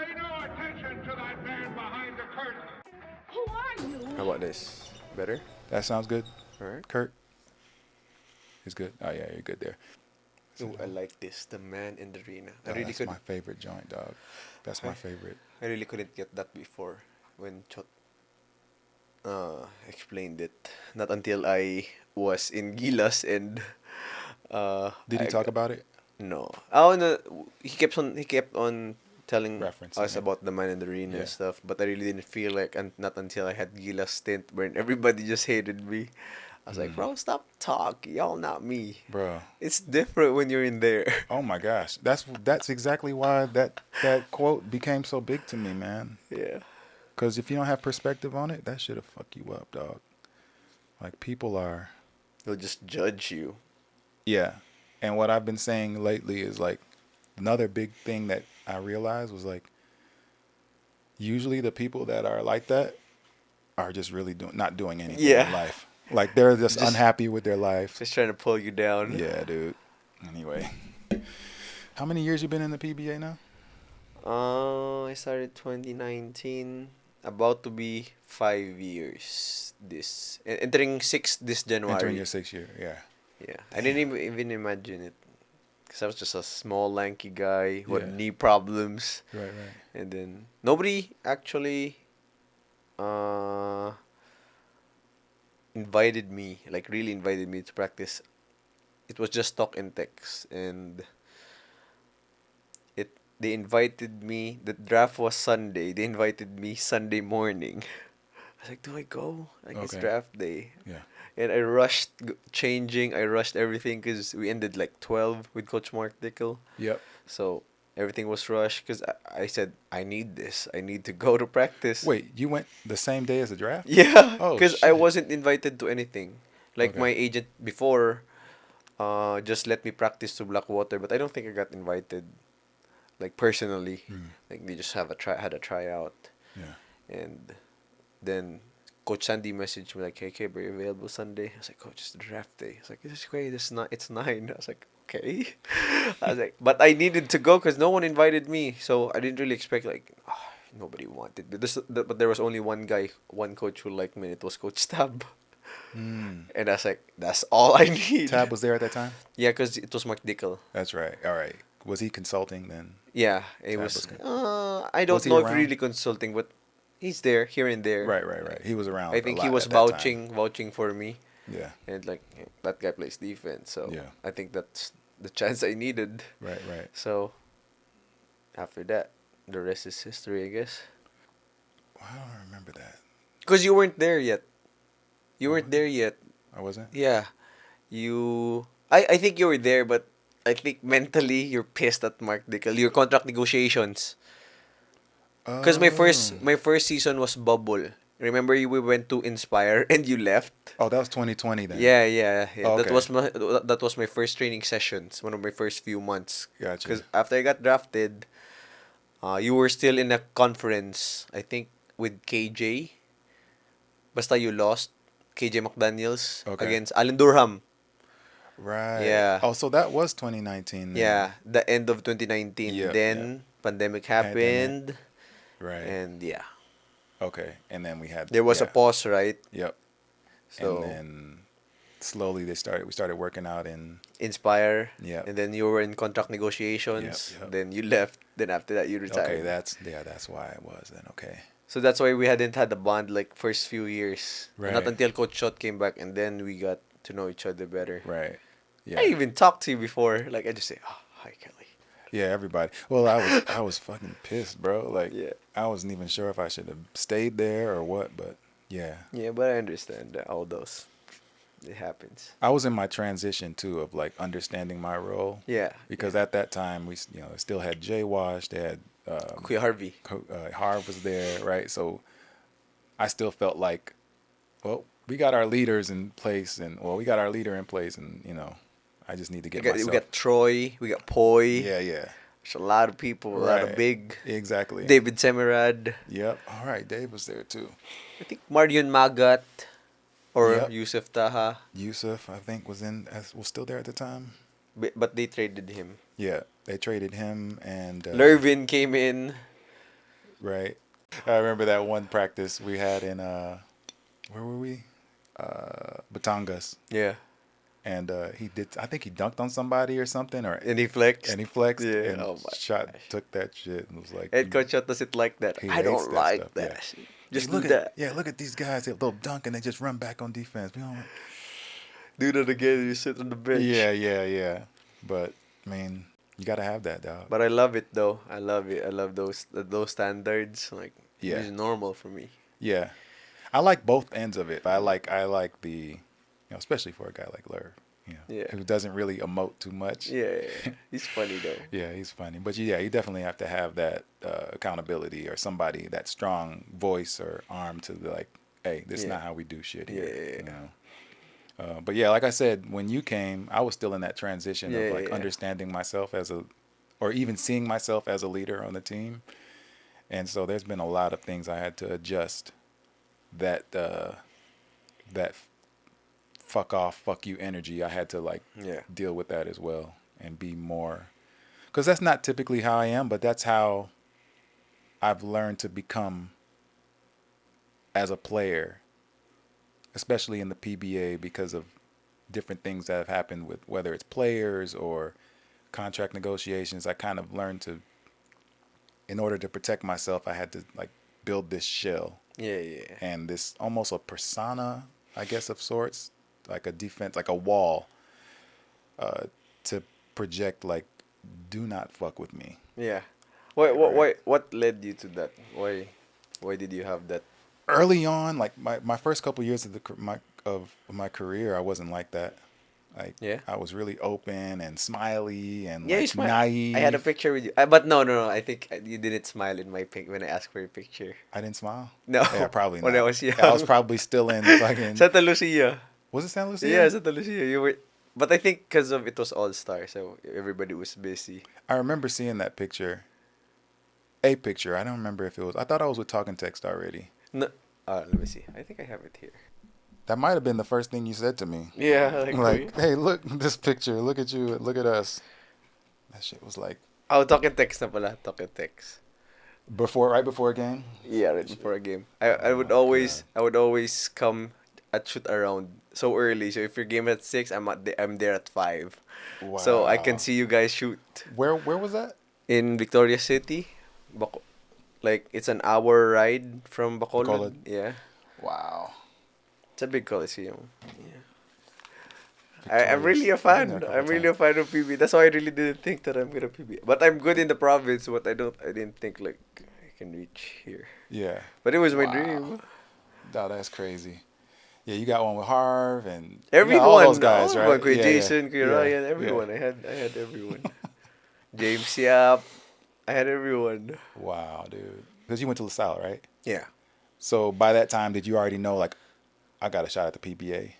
Pay no attention to that man behind the curtain. Who are you? How about this? Better? That sounds good. All right. Kurt is good. Oh yeah, you're good there. Ooh, I like this. The man in the arena. Oh, that's my favorite joint, dog. That's my favorite. I really couldn't get that before when Chot explained it. Not until I was in Gilas and Did he talk about it? no. Oh no, he kept on telling Referencing us it. about the man in the arena Yeah. and stuff, but I really didn't feel like not until I had Gilas stint when everybody just hated me. I was like, bro, stop talk. Y'all not me. Bro. It's different when you're in there. Oh my gosh. That's exactly why that quote became so big to me, man. Yeah. Cuz if you don't have perspective on it, that should have fucked you up, dog. Like people are They'll just judge you. yeah. And what I've been saying lately is like another big thing that I realized was like usually the people that are like that are just really not doing anything Yeah. in life. Like they're just Just- unhappy with their life. Just trying to pull you down. Yeah, dude. Anyway, how many years you been in the PBA now? I started 2019. About to be 5 years. Entering 6 this January. Entering your 6th year. Yeah. Yeah, I didn't even imagine it. Because I was just a small, lanky guy who had Yeah. knee problems. Right, right. And then nobody actually invited me, like really invited me to practice. It was just talk and text. And they invited me. The draft was Sunday. They invited me Sunday morning. I was like, do I go? Like, it's Okay. draft day. Yeah. And I rushed changing. I rushed everything because we ended like 12 with Coach Mark Dickel. Yep. So everything was rushed because I said, I need this. I need to go to practice. Wait, you went the same day as the draft? Yeah. Oh, Because I shit. wasn't invited to anything. Like Okay. my agent before just let me practice to Blackwater. But I don't think I got invited like personally. Like they just had a tryout. Yeah. And then Coach Sandy messaged me like, "Hey, Kib, are you available Sunday?" I was like, "Coach, it's the draft day." I was like, "It's great. It's 9." I was like, "Okay." I was like, but I needed to go because no one invited me, so I didn't really expect like nobody wanted. But there was only one guy, one coach who liked me. And it was Coach Tab, and I was like, "That's all I need." Tab was there at that time? Yeah, because it was Mark Dickel. That's right. All right. Was he consulting then? Yeah, it Tab was. was I don't Was he know if around? really consulting, but he's there here and there. Right, right, right. He was around. I a think lot he was at that vouching for me. time. Yeah. And like that guy plays defense, so Yeah. I think that's the chance I needed. Right, right. So after that, the rest is history, I guess. Well, I don't remember that. Because you weren't there yet. You weren't there yet. I wasn't? Yeah, I think you were there, but I think mentally you're pissed at Mark Dickel. Your contract negotiations. Because my first season was bubble. Remember we went to Inspire and you left. Oh, that was 2020 then. Yeah. Oh, That okay. was my first training sessions. One of my first few months. Gotcha. Because after I got drafted, you were still in a conference. I think with KJ. Basta you lost KJ McDaniels Okay. against Allen Durham. Right. Yeah. Oh, so that was 2019 then. Yeah, the end of 2019. Yeah, Then pandemic happened, Right. and yeah, Okay. And then we had there was a yeah. pause, right? Yep. So and then slowly we started working out in Inspire. Yeah. And then you were in contract negotiations. Yep, yep. Then you left. Then after that you retired. Okay, that's why it was then. Okay. So that's why we hadn't had a bond like first few years. Right. Not until Coach Shot came back, and then we got to know each other better. Right. Yeah. I even talked to you before. Like I just say, "Oh, hi Kelly." Yeah, everybody. Well, I was fucking pissed, bro. Like Yeah. I wasn't even sure if I should have stayed there or what, but yeah. Yeah, but I understand that all those. It happens. I was in my transition too of like understanding my role. Yeah. Because at that time we still had Jay Wash, they had Kuya Harvey. Harv was there, right? So I still felt like, well, we got our leaders in place, and we got our leader in place, and I just need to get myself. We got Troy, we got Poi. Yeah, yeah, There's a lot of people, a lot of Right. big. exactly. David Semerad. Yep. All right, Dave was there too. I think Marion Magat or Yep. Yusuf Taha. Yusuf, I think, was still there at the time. But they traded him. Yeah, they traded him and Lervin came in. Right. I remember that one practice we had in where were we? Batangas. Yeah. And he did. I think he dunked on somebody or something, or And he flexed. and he flexed Yeah. and Oh my shot gosh. took that shit and was like, Head coach doesn't like that. he I hates don't that like stuff. that. Yeah. Shit. Hey, Just look do at that. yeah, look at these guys. They'll dunk and they just run back on defense. We don't. Do that again. You sit on the bench. Yeah. But I mean, you gotta have that, dog. But I love it though. I love it. I love those standards. Like Yeah. it's normal for me. Yeah, I like both ends of it. I like the, especially for a guy like Lerv, Yeah. who doesn't really emote too much. Yeah. He's funny though. Yeah, he's funny. But yeah, you definitely have to have that accountability or somebody, that strong voice or arm to be like, hey, this is Yeah. not how we do shit here. Yeah. You know? But yeah, like I said, when you came, I was still in that transition Yeah, of like yeah. understanding myself or even seeing myself as a leader on the team. And so there's been a lot of things I had to adjust that fuck off, fuck you energy. I had to like Yeah. deal with that as well and be more, because that's not typically how I am, but that's how I've learned to become as a player, especially in the PBA, because of different things that have happened with whether it's players or contract negotiations. I kind of learned to, in order to protect myself, I had to like build this shell Yeah. and this almost a persona, I guess, of sorts, like a defense, like a wall, to project like, do not fuck with me. Yeah. Right. What led you to that? Why did you have that? Early on, like my first couple years of my career, I wasn't like that. Like, Yeah. I was really open and smiley and Yeah, you like smile. naive. I had a picture with you. But no. I think you didn't smile in my pic when I asked for your picture. I didn't smile. No. Yeah, probably not. When I was young. Yeah, I was probably still in fucking. Santa Lucia. Was it San Lucia? Yeah, Santa Lucia. You were, but I think because of it was All Star, so everybody was busy. I remember seeing that picture. A picture. I don't remember if it was. I thought I was with Talking Text already. No. Let me see. I think I have it here. That might have been the first thing you said to me. Yeah, Like, hey, look this picture. Look at you. Look at us. That shit was like oh, talking text na pala. Talking text. right before a game. Yeah, right before a game. I would my always come at shoot around so early. So if your game at 6, I'm there at 5. Wow. So I can see you guys shoot Where was that? in Victoria City. Like it's an hour ride from Bacolod. Bacolod. Yeah. Wow. It's a big coliseum. Yeah. I'm Victoria's- really a I've been fan. there a couple I'm really a fan of PB. That's why I really didn't think that I'm gonna PB. But I'm good in the province. But I didn't think like I can reach here. Yeah. But it was my Wow. dream. No, that's crazy. Yeah, you got one with Harv and Everyone, all those guys, right? Kuya Yeah, Jason, Kuya yeah, Ryan, yeah. everyone. I had everyone. James Yap, I had everyone. Wow, dude. Because you went to LaSalle, right? Yeah. So by that time, did you already know, like, I got a shot at the PBA?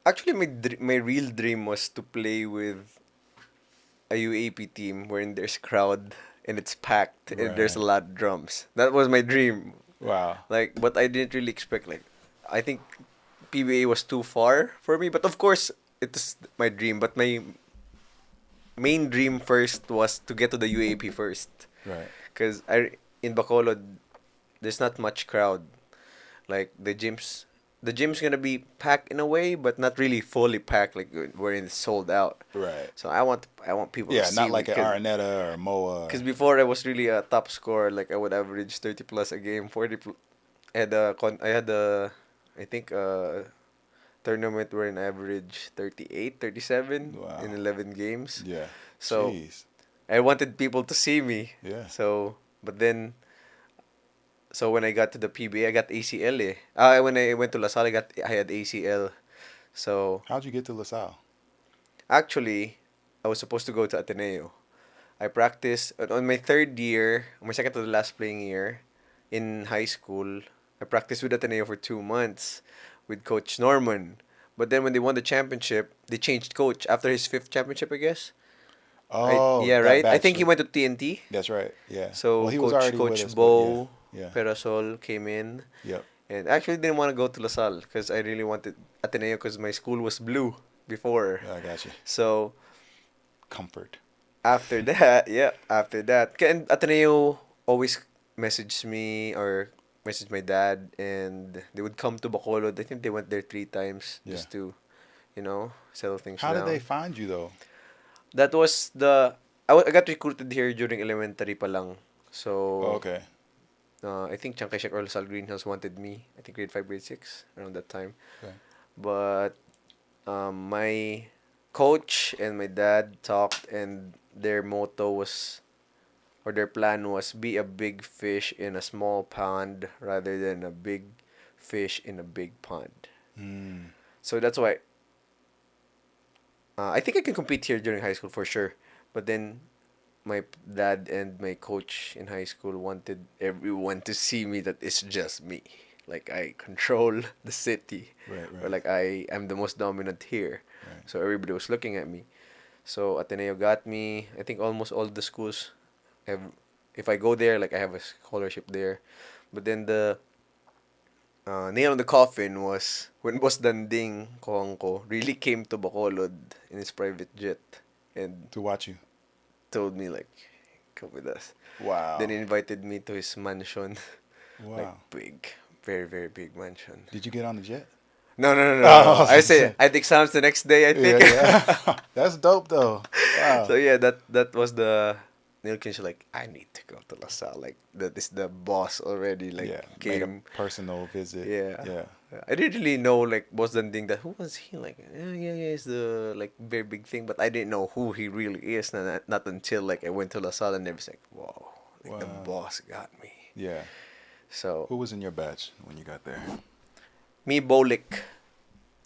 Actually, my real dream was to play with a UAP team wherein there's crowd and it's packed and there's a Right. lot of drums. That was my dream. Wow. Like, but I didn't really expect like, I think PBA was too far for me. But of course, it was my dream. But my main dream first was to get to the UAP first. Right. Because in Bacolod, there's not much crowd. Like the gym's gonna be packed in a way, but not really fully packed. Like wherein it's sold out. Right. So I want people Yeah, to see not me, like an Araneta or Moa. because before I was really a top scorer. Like I would average 30 plus a game, 40. I had I think tournament where I average 38, 37 Wow. in 11 games. Yeah. So Jeez. I wanted people to see me. Yeah. So, but then, so when I got to the PBA, I got ACL eh. When I went to LaSalle, I had ACL. So, How'd you get to LaSalle? actually, I was supposed to go to Ateneo. I practiced on my third year, my second to the last playing year in high school. I practiced with Ateneo for 2 months with Coach Norman. But then when they won the championship, they changed coach after his 5th championship, I guess. Oh, Yeah, that right? I batch think he of- went to TNT. That's right. Yeah. So well, he was Coach already with Coach us, but Bo yeah. Perasol came in, Yep. and I actually didn't want to go to LaSalle because I really wanted Ateneo because my school was blue before. Yeah, I got you. So Comfort. after that, yeah, after that, and Ateneo always messaged me or messaged my dad, and they would come to Bacolod. I think they went there 3 times Yeah. just to, settle things How did they down. find you though? That was I got recruited here during elementary pa lang. Oh, So, okay. I think Chankay or Lasal Greenhouse wanted me. I think grade 5, grade 6, around that time. Okay. But my coach and my dad talked, and their motto was, or their plan was, be a big fish in a small pond rather than a big fish in a big pond. Mm. So that's why I think I can compete here during high school for sure. But then my dad and my coach in high school wanted everyone to see me that it's just me. Like I control the city, Right, or right, like I am the most dominant here. right. So everybody was looking at me. So Ateneo got me. I think almost all the schools have. If I go there, like I have a scholarship there. But then the nail on the coffin was when Boss Danding Kongko really came to Bacolod in his private jet and To watch you. told me like, come with us. Then Wow. he invited me to his mansion, like Wow. big, very very big mansion. Did you get on the jet? No no no no Oh, I no. was I gonna say say. I had exams the next day. I Yeah, think. yeah. That's dope though. So Wow. yeah, that was the Neil Kinch, like I need to go to LaSalle. Like that is the boss already. Like Yeah. Made a came. personal visit. Yeah. Yeah. I didn't really know like Boss Danding, that who was he, like yeah, it's the like very big thing, but I didn't know who he really is. Not until like I went to LaSalle and it was like, whoa, like the Wow. boss got me. Yeah. So Who was in your batch when you got there? me, Bolik.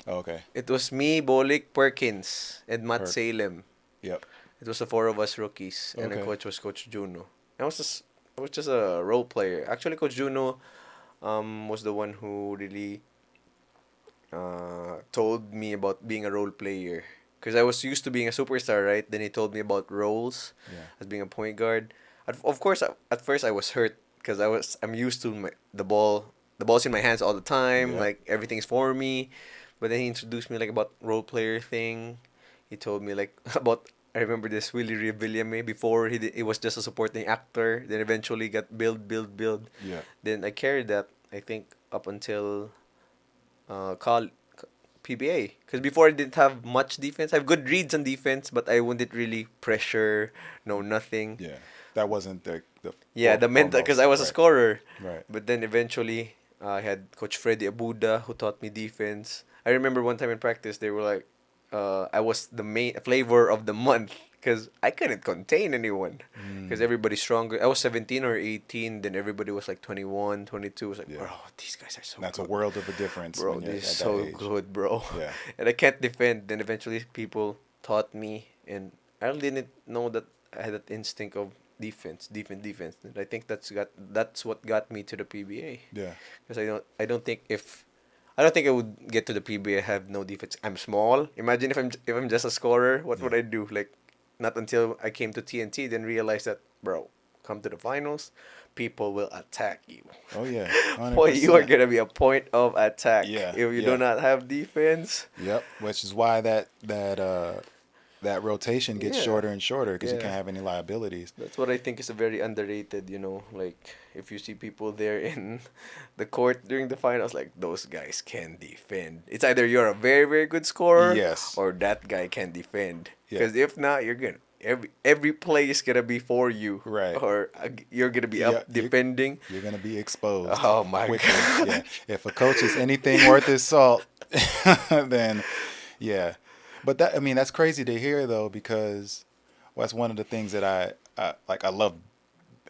Oh, okay. It was me, Bolik, Perkins, and Matt Perk. Salem. Yep. It was the four of us rookies, and the Okay. coach was Coach Juno. I was just a role player. Actually, Coach Juno was the one who really told me about being a role player. Because I was used to being a superstar, right? Then he told me about roles Yeah. as being a point guard. Of course, at first I was hurt because I'm used to the ball's in my hands all the time. Yep. Like everything's for me. But then he introduced me like about role player thing. He told me like about, I remember this Willie Revillame before he was just a supporting actor. Then eventually got build. Yeah. Then I carried that, I think, up until call PBA. Because before I didn't have much defense. I have good reads on defense, but I wouldn't really pressure, no nothing. Yeah. That wasn't the Yeah, the mental, because foremost. I was a Right. scorer. Right. But then eventually, I had Coach Freddy Abuda who taught me defense. I remember one time in practice, they were like, I was the main flavor of the month because I couldn't contain anyone. Because Mm. everybody's stronger. I was 17 or 18, then everybody was like 21, 22. I was like, Yeah. bro, these guys are so That's a good. world of a difference Bro, when you're they're at that so age. good, bro. Yeah. And I can't defend. Then eventually people taught me, and I really didn't know that I had that instinct of defense. And I think that's what got me to the PBA. Yeah. Because I don't think I would get to the PBA. I have no defense. I'm small. Imagine if I'm just a scorer. What would Yeah. I do? Like, not until I came to TNT then realized that, bro, come to the finals, people will attack you. Oh yeah. Boy, you are 100%. gonna be a point of attack Yeah. if you do Yeah. not have defense. Yep. Which is why that rotation gets Yeah. shorter and shorter because you Yeah. can't have any liabilities. That's what I think is a very underrated, like if you see people there in the court during the finals, like those guys can defend. It's either you're a very, very good scorer Yes. or that guy can defend. Yeah. Because if not, you're gonna every play is gonna be for you. Right. Or you're gonna be Yeah, up defending. You're gonna be exposed. Oh my quickly. god. Yeah. If a coach is anything worth his salt, then yeah. But that's crazy to hear though, because that's one of the things that I like. I love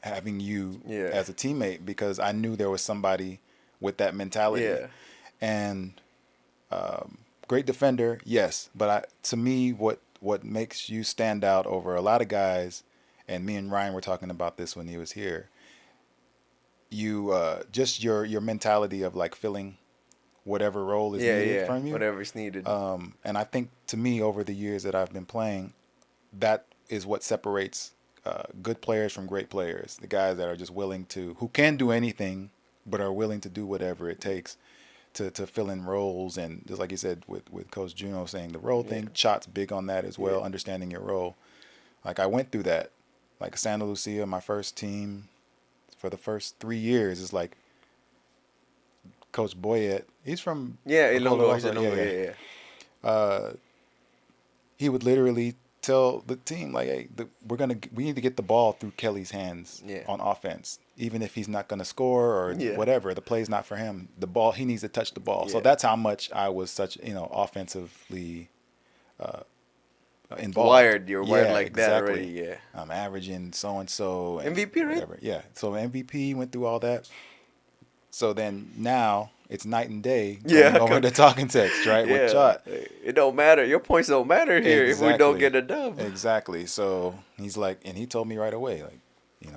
having you Yeah. as a teammate because I knew there was somebody with that mentality. Yeah. And great defender, yes. But to me, what makes you stand out over a lot of guys, and me and Ryan were talking about this when he was here. You just your mentality of like filling whatever role is needed from you. Whatever's needed. And I think to me, over the years that I've been playing, that is what separates good players from great players. The guys that are just who can do anything, but are willing to do whatever it takes to fill in roles. And just like you said with Coach Juno saying the role thing, Shot's big on that as well, Yeah. understanding your role. Like I went through that. Like Santa Lucia, my first team for the first 3 years is like Coach Boyette. He's from Yeah, Bacolod Ilonggo. also. Ilonggo, Yeah, yeah, yeah. yeah. He would literally tell the team like, "Hey, we need to get the ball through Kelly's hands Yeah. on offense, even if he's not gonna score or Yeah. whatever. The play's not for him. The ball, he needs to touch the ball." So Yeah. that's how much I was such offensively involved. Wired. You're wired Yeah, like that exactly. already. Yeah. I'm averaging so and so. MVP, right? Whatever. Yeah. So MVP went through all that. So then now it's night and day Yeah, going over the talking text, right? With Chot. It don't matter. Your points don't matter here if we don't get a dub. Exactly. So he's like, and he told me right away, like,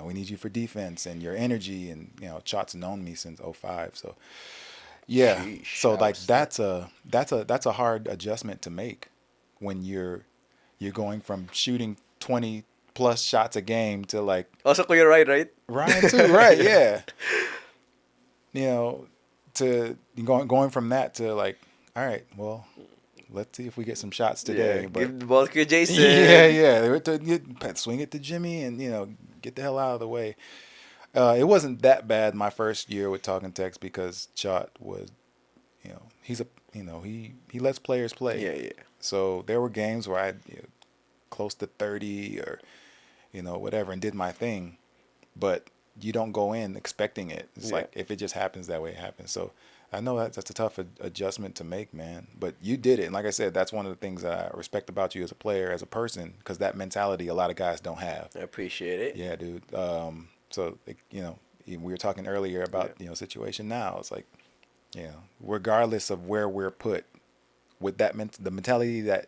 we need you for defense and your energy, and Chot's known me since '05. So yeah. Sheesh, So that like was- that's a hard adjustment to make when you're going from shooting 20 plus shots a game to like Also, Kuya right? Ryan too, right? Yeah. To going from that to like, all right, well, let's see if we get some shots today. Yeah, But give the ball to Kuya Jason. yeah. They were swing it to Jimmy and get the hell out of the way. It wasn't that bad my first year with Talking Text because Chot was, he's he lets players play. Yeah. So there were games where I close to 30 or whatever and did my thing, but you don't go in expecting it. It's like if it just happens that way, it happens. So I know that's a tough adjustment to make, man. But you did it, and like I said, that's one of the things that I respect about you as a player, as a person, because that mentality a lot of guys don't have. I appreciate it. Yeah, dude. So we were talking earlier about situation now. It's like regardless of where we're put, with that the mentality that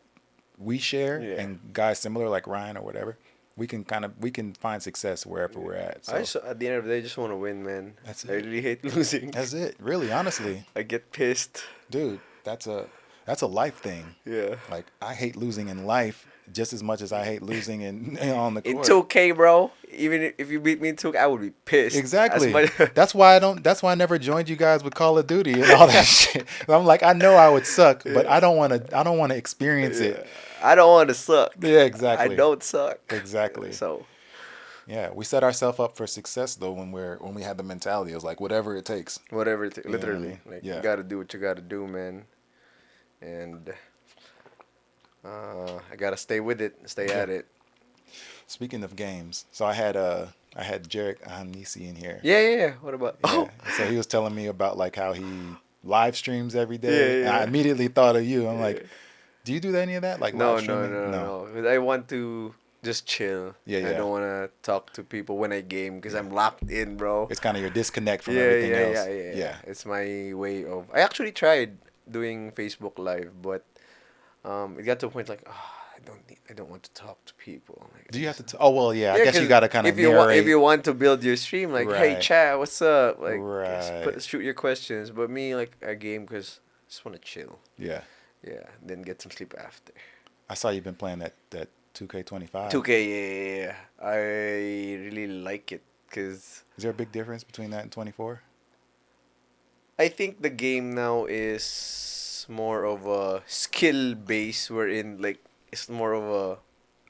we share and guys similar like Ryan or whatever, we can find success wherever we're at. So At the end of the day, I just want to win, man. That's I it. really hate losing. that's it. Really, honestly, I get pissed. dude, that's a life thing. Yeah. Like I hate losing in life just as much as I hate losing on the In court. 2K, bro. Even if you beat me in 2K, I would be pissed. Exactly. As That's why I never joined you guys with Call of Duty and all that shit. I'm like, I know I would suck, but I don't want to experience it. I don't want to suck. Yeah, exactly. I don't suck. Exactly. So, Yeah, we set ourselves up for success though when we had the mentality. It was like whatever it takes. whatever, know what I literally. mean? Like, Yeah. you got to do what you got to do, man. And I got to stay with it, stay at it. Speaking of games, so I had Jarek Ahanisi in here. Yeah. What about? Yeah. So he was telling me about like how he live streams every day. Yeah. And I immediately thought of you. I'm like, do you do any of that? Like No, live streaming? no. 'Cause I want to just chill. Yeah. I don't want to talk to people when I game because I'm locked in, bro. It's kind of your disconnect from everything else. Yeah. It's my way of. I actually tried doing Facebook Live, but it got to a point like, I don't want to talk to people. Like, Do you have to? Oh well, yeah. I guess you 'cause got to kind of if you want to build your stream, like, hey, Right. chat, what's up? Like, Right. shoot your questions. But me, like, I game because I just want to chill. Yeah. Yeah, then get some sleep after. I saw you've been playing that 2K25. 2K, yeah. I really like it because Is there a big difference between that and 24? I think the game now is more of a skill base wherein like it's more of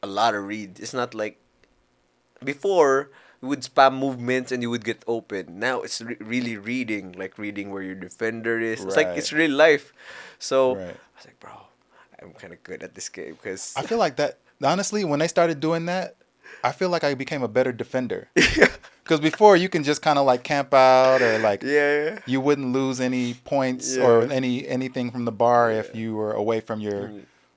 a lot of read. It's not like before you would spam movements and you would get open. Now it's really reading, like reading where your defender is. It's like Right. it's real life. So Right. I was like, bro, I'm kind of good at this game because I feel like that. Honestly, when they started doing that, I feel like I became a better defender. Because before you can just kind of like camp out or like yeah. you wouldn't lose any points Yeah. or anything from the bar if you were away from your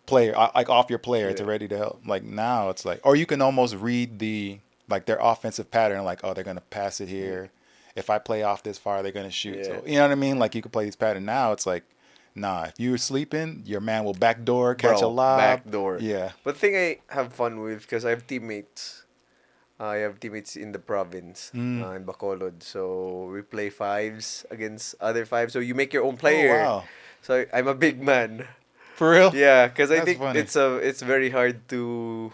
player, like off your player to ready to help. Like now it's like, or you can almost read their offensive pattern. Like, oh, they're gonna pass it here. If I play off this far, they're gonna shoot. Yeah. So you know what I mean? Like you can play these pattern. Now it's like, nah, if you're sleeping, your man will backdoor, catch a lob. Backdoor. Yeah. But the thing I have fun with because I have teammates. I have teammates in the province, in Bacolod. So we play fives against other fives. So you make your own player. Oh, wow. So I'm a big man. For real? Yeah, because I That's think funny. it's very hard to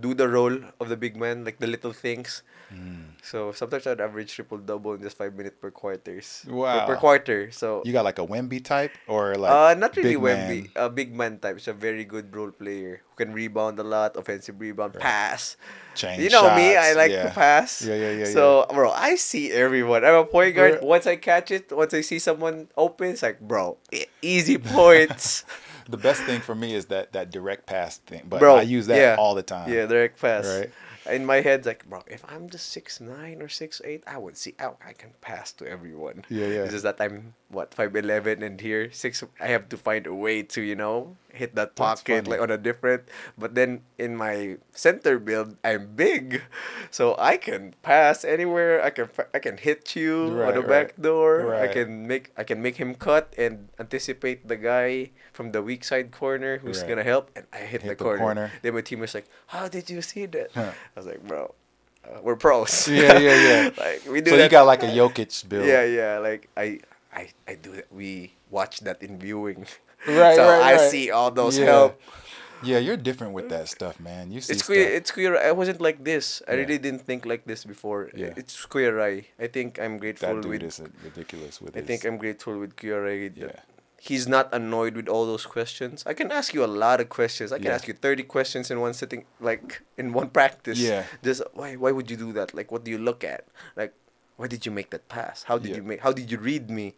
do the role of the big man, like the little things. Mm. So sometimes I'd average triple-double in just 5 minutes per quarters. Wow. Per quarter. So You got like a Wemby type or like not really big man? Wemby. A big man type. He's a very good role player who can rebound a lot, offensive rebound, Right. pass. Chain You know me, I shots, like to yeah. pass. Yeah. So, bro, I see everyone. I'm a point guard. Right. Once I catch it, once I see someone open, it's like, bro, easy points. The best thing for me is that direct pass thing, but Bro, I use that yeah. all the time. Yeah, direct pass. Right. In my head, like, bro, if I'm just 6'9" or 6'8", I would see I can pass to everyone. Yeah. It's just that I'm what 5'11" and here 6. I have to find a way to hit that That's pocket funny. like on a different. But then in my center build, I'm big, so I can pass anywhere. I can hit you on the Right. back door. I Right. can make him cut and anticipate the guy from the weak side corner who's Right. gonna help, and I hit the the corner. corner. Then my team was like, "How did you see that?" Huh. I was like, "Bro, we're pros." Yeah. Like we do So that. you got like a Jokic build. Yeah. Like I do that. We watch that in viewing. Right, So right, I right. see all those Yeah. help. Yeah, you're different with that stuff, man. You see It's stuff. queer. It's queer. I wasn't like this. I Yeah. really didn't think like this before. Yeah. It's Queer Eye. I think I'm grateful That dude with. is ridiculous with I his. think I'm grateful with Queer Eye. Yeah. He's not annoyed with all those questions. I can ask you a lot of questions. I can Yeah. ask you 30 questions in one sitting, like in one practice. Yeah. Just why would you do that? Like what do you look at? Like why did you make that pass? How did Yeah. you make? How did you read me?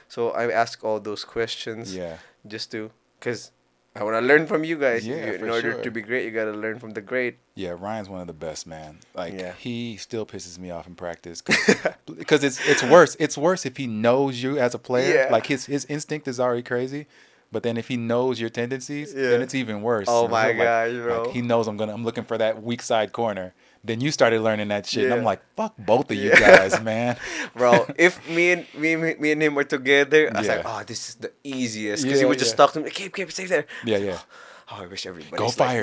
So I ask all those questions. Yeah. Just to, cause I want to learn from you guys. Yeah, In for order sure. to be great, you gotta learn from the great. Yeah, Ryan's one of the best, man. Like Yeah. he still pisses me off in practice because it's worse. It's worse if he knows you as a player. Yeah. Like his instinct is already crazy, but then if he knows your tendencies, Yeah. then it's even worse. Oh You know, my like- gosh, bro. Like he knows I'm looking for that weak side corner. Then you started learning that shit, and I'm Yeah. like, fuck both of you Yeah. guys, man. Bro, if me and him were together, I was like, Yeah. oh, this is the easiest. Because he Yeah, would just yeah. talk to me, keep, stay there. Yeah. Oh, I wish everybody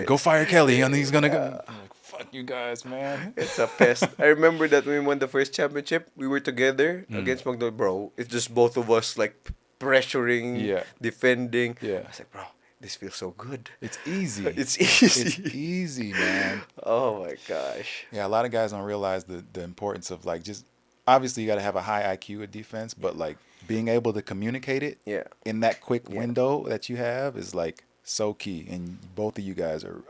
Go fire Kelly, and he's gonna go. I'm like, fuck you guys, man. It's a pest. I remember that when we won the first championship, we were together Mm. against McDonald. Bro, it's just both of us like pressuring, Yeah. defending. Yeah. I was like, bro, this feels so good. It's easy. It's easy. It's easy, man. Oh my gosh. Yeah, a lot of guys don't realize the importance of like just obviously you got to have a high IQ at defense, but like being able to communicate it Yeah. in that quick Yeah. window that you have is like so key, and both of you guys are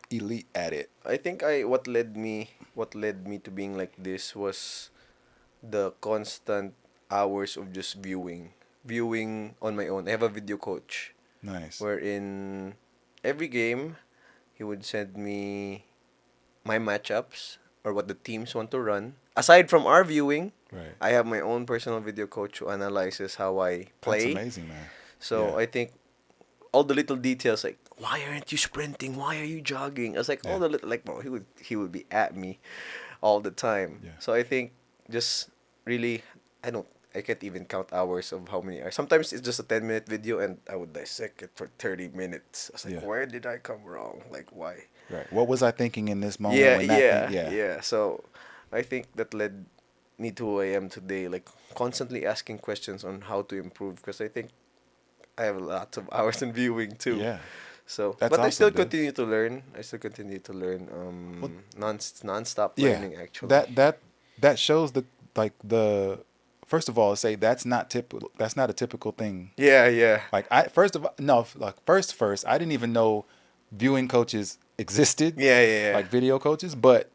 elite at it. I think what led me to being like this was the constant hours of just viewing on my own. I have a video coach Nice. wherein every game he would send me my matchups or what the teams want to run. Aside from our viewing, Right. I have my own personal video coach who analyzes how I play. That's amazing, man. So Yeah. I think all the little details, like why aren't you sprinting? Why are you jogging? I was like all Yeah. the little, like bro, he would be at me all the time. Yeah. So I think just really I can't even count hours of how many hours. Sometimes it's just a 10-minute video and I would dissect it for 30 minutes. I was like, Yeah. where did I come wrong? Like why? Right. What was I thinking in this moment? Yeah, when that yeah, thing- yeah. So I think that led me to who I am today, like constantly asking questions on how to improve because I think I have lots of hours in viewing too. Yeah. So, That's but I still awesome, dude. continue to learn. I still continue to learn. Non-stop Yeah. learning actually. That shows the first of all, say that's not typical. That's not a typical thing. Yeah. Like first, I didn't even know viewing coaches existed. Yeah. Like video coaches, but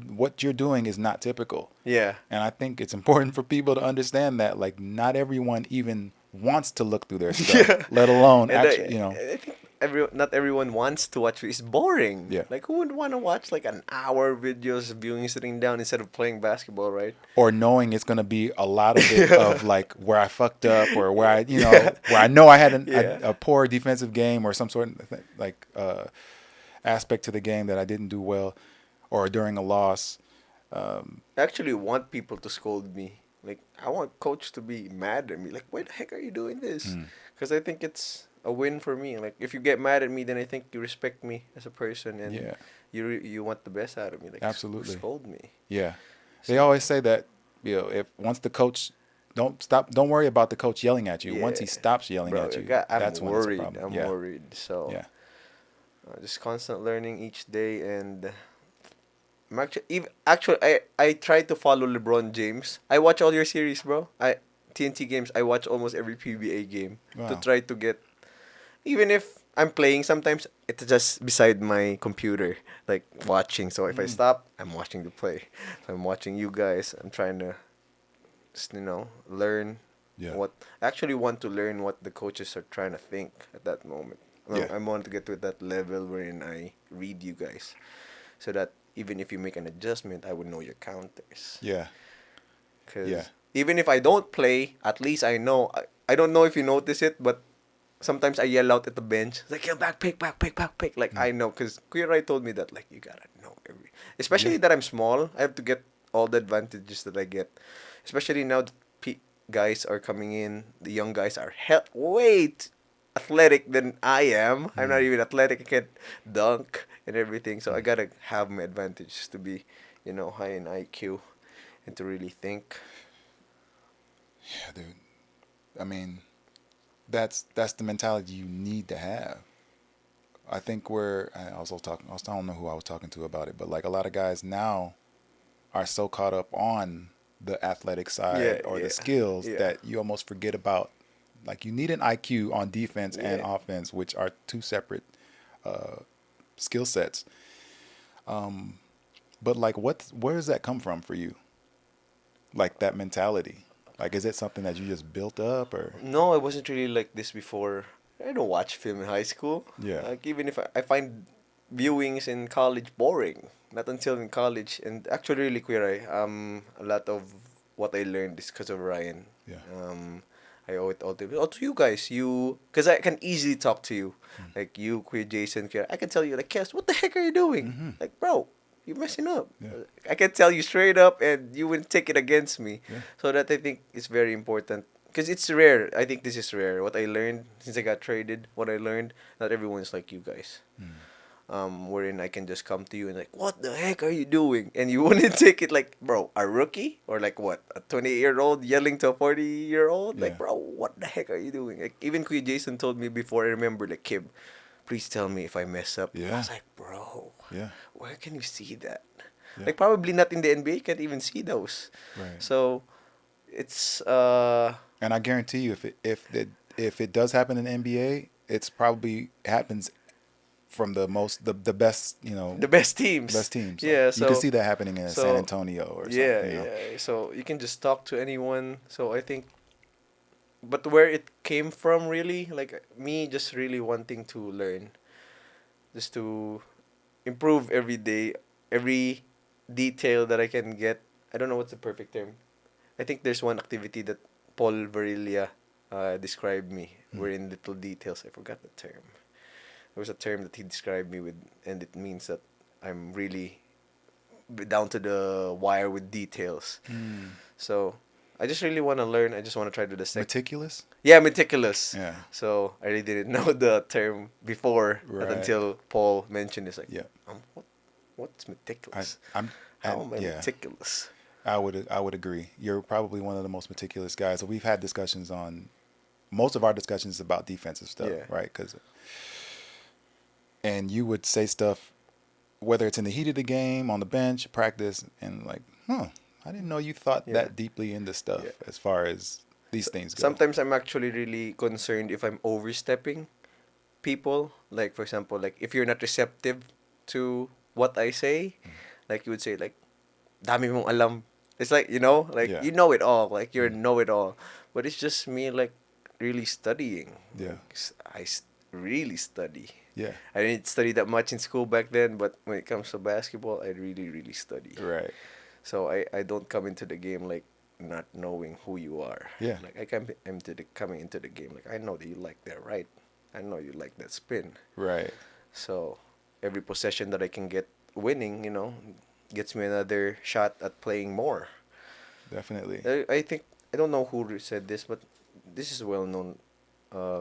what you're doing is not typical. Yeah. And I think it's important for people to understand that like not everyone even wants to look through their stuff, Yeah. let alone And actually, I think not everyone wants to watch. It's boring. Yeah. Like who would want to watch like an hour videos viewing sitting down instead of playing basketball, right? or knowing it's going to be a lot of it of like where I fucked up or where I, where I know I had Yeah. a poor defensive game or some sort of like aspect to the game that I didn't do well or during a loss. I actually want people to scold me. Like I want coach to be mad at me. Like why the heck are you doing this? Mm. Because I think it's a win for me. Like if you get mad at me, then I think you respect me as a person and Yeah. you want the best out of me. Like Absolutely. scold me. Yeah. They always say that, if once the coach don't worry about the coach yelling at you. Once he Yeah. stops yelling Bro, at you, I'm that's when it's a worried. problem. I'm Yeah. worried. So Yeah. Just constant learning each day, and I try to follow LeBron James. I watch all your series, bro. I TNT games. I watch almost every PBA game to Wow. try to get. Even if I'm playing, sometimes it's just beside my computer, like watching. So if I Mm. stop, I'm watching the play. So I'm watching you guys. I'm trying to, just, learn Yeah. what. I actually want to learn what the coaches are trying to think at that moment. Yeah. I want to get to that level wherein I read you guys, so that even if you make an adjustment, I would know your counters. Yeah. Yeah. Because even if I don't play, at least I know. I don't know if you notice it, but sometimes I yell out at the bench, like, yeah, back pick, back pick, back pick. Like, Mm. I know, because Kuya Rai told me that, like, you gotta know Yeah. especially that I'm small, I have to get all the advantages that I get. Especially now that guys are coming in, the young guys are athletic than I am. I'm not Mm. even athletic. I can't dunk and everything. So I Mm. gotta have my advantages to be, high in IQ and to really think. Yeah, dude. I mean, that's the mentality you need to have. I think I was also talking. I don't know who I was talking to about it, but like a lot of guys now are so caught up on the athletic Yeah, side or yeah, the skills yeah, that you almost forget about. Like you need an IQ on defense and yeah. offense, which are two separate skill sets. But like, where does that come from for you? Like that mentality. Like, is it something that you just built up or? No, I wasn't really like this before. I don't watch film in high school. Yeah. Like, even if I find viewings in college boring. Not until in college. And actually, really, queer, a lot of what I learned is because of Ryan. Yeah. I owe it all to you guys. Because I can easily talk to you. Mm. Like, you, Queer Jason, Queer. I can tell you, like, Kes, what the heck are you doing? Mm-hmm. Like, bro, you're messing up. Yeah. I can tell you straight up, and you wouldn't take it against me. Yeah. So that I think is very important. Because it's rare. I think this is rare. What I learned since I got traded, what I learned, not everyone's like you guys. Mm. Wherein I can just come to you and like, what the heck are you doing? And you wouldn't take it like, bro, a rookie? Or like what? A 28-year-old yelling to a 40-year-old? Yeah. Like, bro, what the heck are you doing? Like, even Kuya Jason told me before, I remember, like, Kib, please tell me if I mess up. I Yeah. was like, bro, Yeah. where can you see that? Yeah. Like, probably not in the NBA, you can't even see those. Right. So, it's, And I guarantee you, if it does happen in the NBA, it's probably happens from the best, the best teams. best teams. Yeah, Like, so you can see that happening in so San Antonio or yeah, something. yeah. So you can just talk to anyone. So I think, but where it came from, really, like me, just really wanting to learn, just to improve every day, every detail that I can get. I don't know what's the perfect term. I think there's one activity that Paul Varilla described me, Mm. where in little details. I forgot the term. There was a term that he described me with, and it means that I'm really down to the wire with details. Mm. So I just really want to learn. I just want to try to dissect. Meticulous. Yeah, meticulous. Yeah. So I really didn't know the term before, not Right. until Paul mentioned it. It's like, Yeah. what's meticulous? I'm. How am I Yeah. meticulous? I would agree. You're probably one of the most meticulous guys. So we've had discussions on most of our discussions about defensive stuff, Yeah. right? And you would say stuff, whether it's in the heat of the game, on the bench, practice, and like, I didn't know you thought Yeah. that deeply into stuff Yeah. as far as these things go. Sometimes I'm actually really concerned if I'm overstepping people. Like, for example, like if you're not receptive to what I say, like you would say, like, dami mong alam. It's like, like Yeah. you know it all. Like you're know it all. But it's just me, like, really studying. Yeah. Like, really study. Yeah. I didn't study that much in school back then, but when it comes to basketball, I really, really study. Right. So I don't come into the game like not knowing who you are. Yeah. Like I come coming into the game like I know that you like that right. I know you like that spin. Right. So every possession that I can get winning, gets me another shot at playing more. Definitely. I think I don't know who said this, but this is a well-known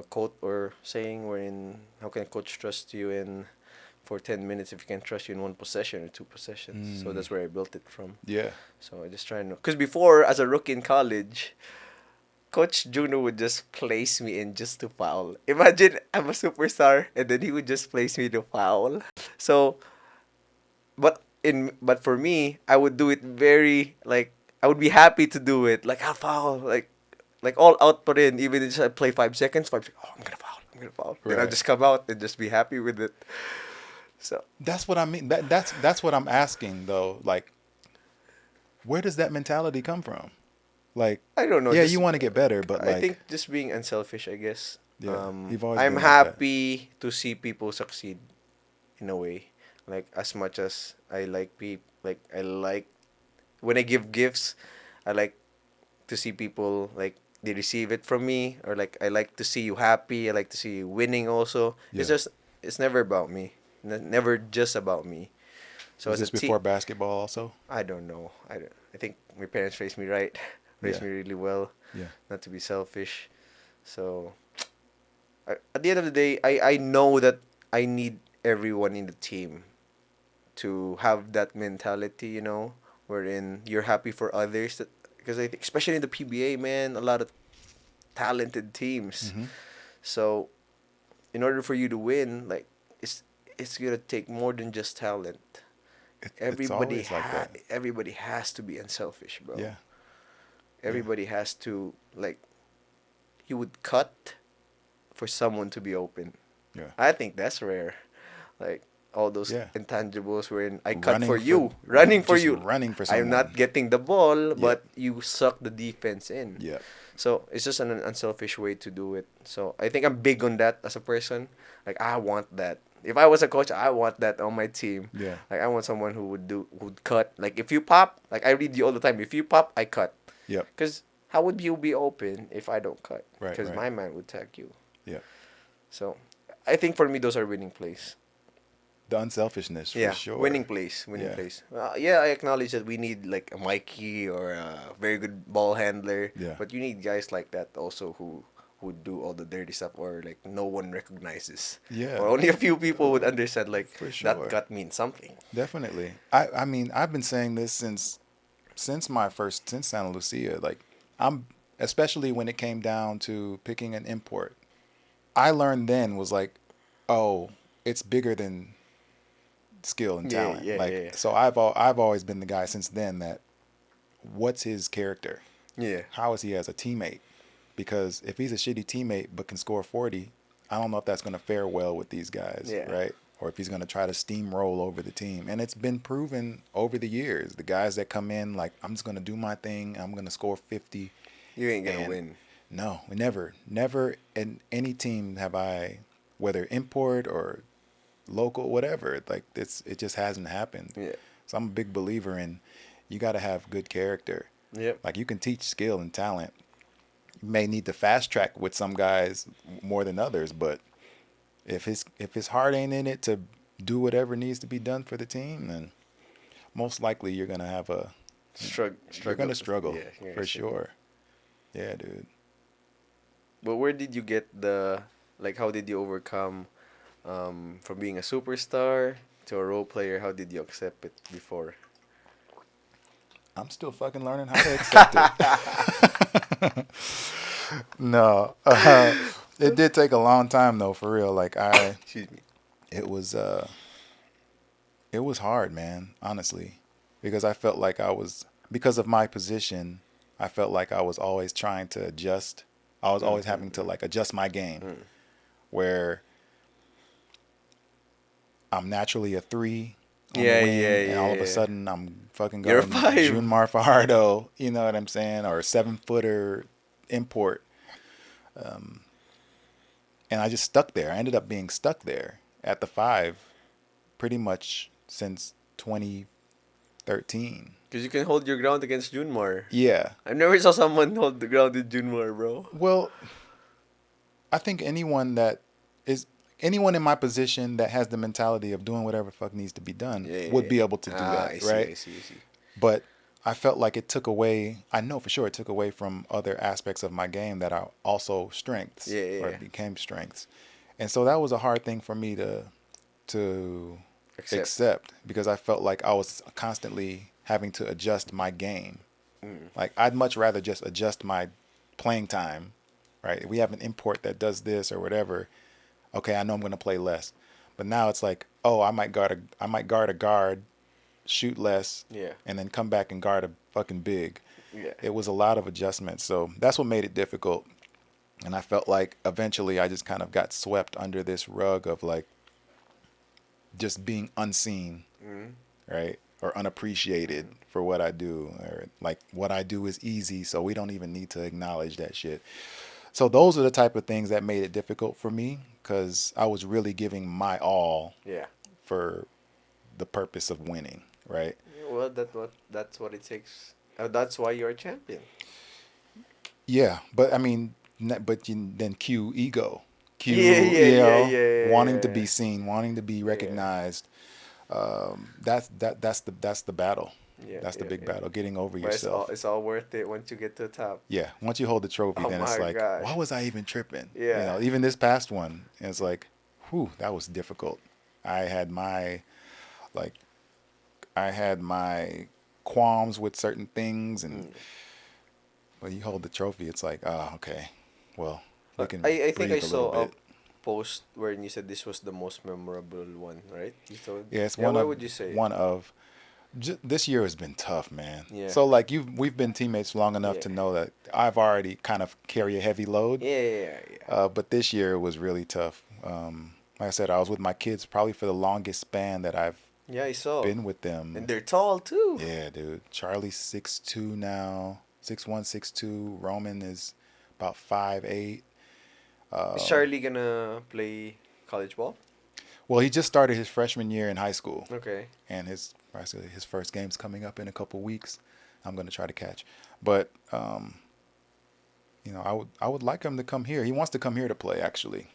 quote or saying wherein how can a coach trust you in for 10 minutes if he can trust you in one possession or two possessions. So Mm. that's where I built it from. Yeah. So I just try to know. Because before, as a rookie in college, Coach Juno would just place me in just to foul. Imagine I'm a superstar and then he would just place me to foul. So, but for me, I would do it very like I would be happy to do it. Like I'll foul, like all out put in. Even if I play 5 seconds, 5 seconds. Oh, I'm gonna foul. I'm gonna foul. Then I'll Right. just come out and just be happy with it. So That's what I mean. That's what I'm asking though. Like, where does that mentality come from? Like, I don't know. yeah, Just, you want to get better, but I like, think just being unselfish. I guess. yeah, you've always I'm been like that. happy to see people succeed, in a way. Like as much as I like people, like I like when I give gifts, I like to see people like they receive it from me, or like I like to see you happy. I like to see you winning. Also, Yeah. it's never about me. Never just about me. So Was as this a before team, basketball also? I don't know. I think my parents raised me right, raised Yeah. me really well, Yeah. not to be selfish. So at the end of the day, I know that I need everyone in the team to have that mentality, wherein you're happy for others. That because I think, especially in the PBA, man, a lot of talented teams. Mm-hmm. So in order for you to win, like it's gonna take more than just talent. It's always like that. Everybody has to be unselfish, bro. Yeah. Everybody has to like you would cut for someone to be open. Yeah. I think that's rare. Like all those Yeah. intangibles wherein I cut Running for for- you, running for just you. running for I'm not someone. getting the ball, Yep. but you suck the defense in. Yeah. So it's just an unselfish way to do it. So I think I'm big on that as a person. Like I want that. If I was a coach, I want that on my team. Yeah. Like I want someone who'd cut. Like if you pop, like I read you all the time. If you pop, I cut. Yep. Cause how would you be open if I don't cut? Right, Because right. my man would tag you. Yeah. So I think for me those are winning plays. The unselfishness for Yeah, sure. winning plays, winning Yeah. plays. Yeah, I acknowledge that we need like a Mikey or a very good ball handler. Yeah. But you need guys like that also who do all the dirty stuff or like no one recognizes. Yeah. Or only a few people would understand like For that sure. cut means something. Definitely. I mean, I've been saying this since Santa Lucia. Like, I'm especially when it came down to picking an import. I learned then was like, oh, it's bigger than skill and Yeah, talent. yeah, like, yeah. so I've always been the guy since then that what's his character? Yeah. How is he as a teammate? Because if he's a shitty teammate but can score 40, I don't know if that's going to fare well with these guys, Yeah. right? Or if he's going to try to steamroll over the team. And it's been proven over the years. The guys that come in like, I'm just going to do my thing. I'm going to score 50. You ain't gonna And win. No, never in any team have I, whether import or local, whatever, like it just hasn't happened. Yeah. So I'm a big believer in you got to have good character. Yep. Like you can teach skill and talent. You may need to fast track with some guys more than others, but if his heart ain't in it to do whatever needs to be done for the team, then most likely you're gonna have a Struggle. you're gonna struggle Yeah, you're for gonna struggle. sure. Yeah, dude. But where did you get how did you overcome from being a superstar to a role player? How did you accept it before? I'm still fucking learning how to accept it. No, it did take a long time though, for real. Like Excuse me. it was hard, man, honestly, because I felt like because of my position, I felt like I was always trying to adjust. I was always having to like adjust my game, where I'm naturally a 3 on Yeah, the wing, yeah, and all of yeah. a sudden I'm fucking You're a guarding 5. Junmar Fajardo, you know what I'm saying, or a 7-footer import. And I just stuck there. I ended up being stuck there at the 5 pretty much since 2013. Because you can hold your ground against Junmar. Yeah. I never saw someone hold the ground with Junmar, bro. Well, I think anyone in my position that has the mentality of doing whatever fuck needs to be done would be able to do that, I see, right? I see. But I felt like it took away, I know for sure it took away from other aspects of my game that are also strengths, Yeah. or became strengths. And so that was a hard thing for me to accept, because I felt like I was constantly having to adjust my game. Like I'd much rather just adjust my playing time, right? If we have an import that does this or whatever, okay, I know I'm going to play less. But now it's like, oh, I might guard a guard, shoot less, Yeah. and then come back and guard a fucking big. Yeah. It was a lot of adjustments. So that's what made it difficult. And I felt like eventually I just kind of got swept under this rug of like just being unseen, right? Or unappreciated for what I do. Or like what I do is easy, so we don't even need to acknowledge that shit. So those are the type of things that made it difficult for me because I was really giving my all Yeah. for the purpose of winning, right? Well, that's what it takes. That's why you're a champion. Yeah, but I mean, then cue ego, cue wanting to be seen, wanting to be recognized. That's the battle. Yeah, That's the yeah, big yeah. battle, getting over But yourself. it's all worth it once you get to the top. Yeah, once you hold the trophy, Oh then it's my like, gosh. why was I even tripping? Yeah. You know, even this past one, it's like, whew, that was difficult. I had my, like, I had my qualms with certain things, and when you hold the trophy, it's like, oh, okay, well, we can I think I breathe a little saw a bit. post where you said this was the most memorable one, right? You told. Yeah, it's Yeah, one why of would you say? one of. This year has been tough, man. Yeah. So like we've been teammates long enough Yeah. to know that I've already kind of carry a heavy load. Yeah. But this year was really tough. Like I said, I was with my kids probably for the longest span that I've Yeah, I saw. been with them. And they're tall too. Yeah, dude. Charlie's 6'2" now, 6'1", 6'2". Roman is about 5'8". Is Charlie gonna play college ball? Well, he just started his freshman year in high school, Okay. and his first game's coming up in a couple weeks. I'm gonna try to catch, but you know, I would like him to come here. He wants to come here to play, actually.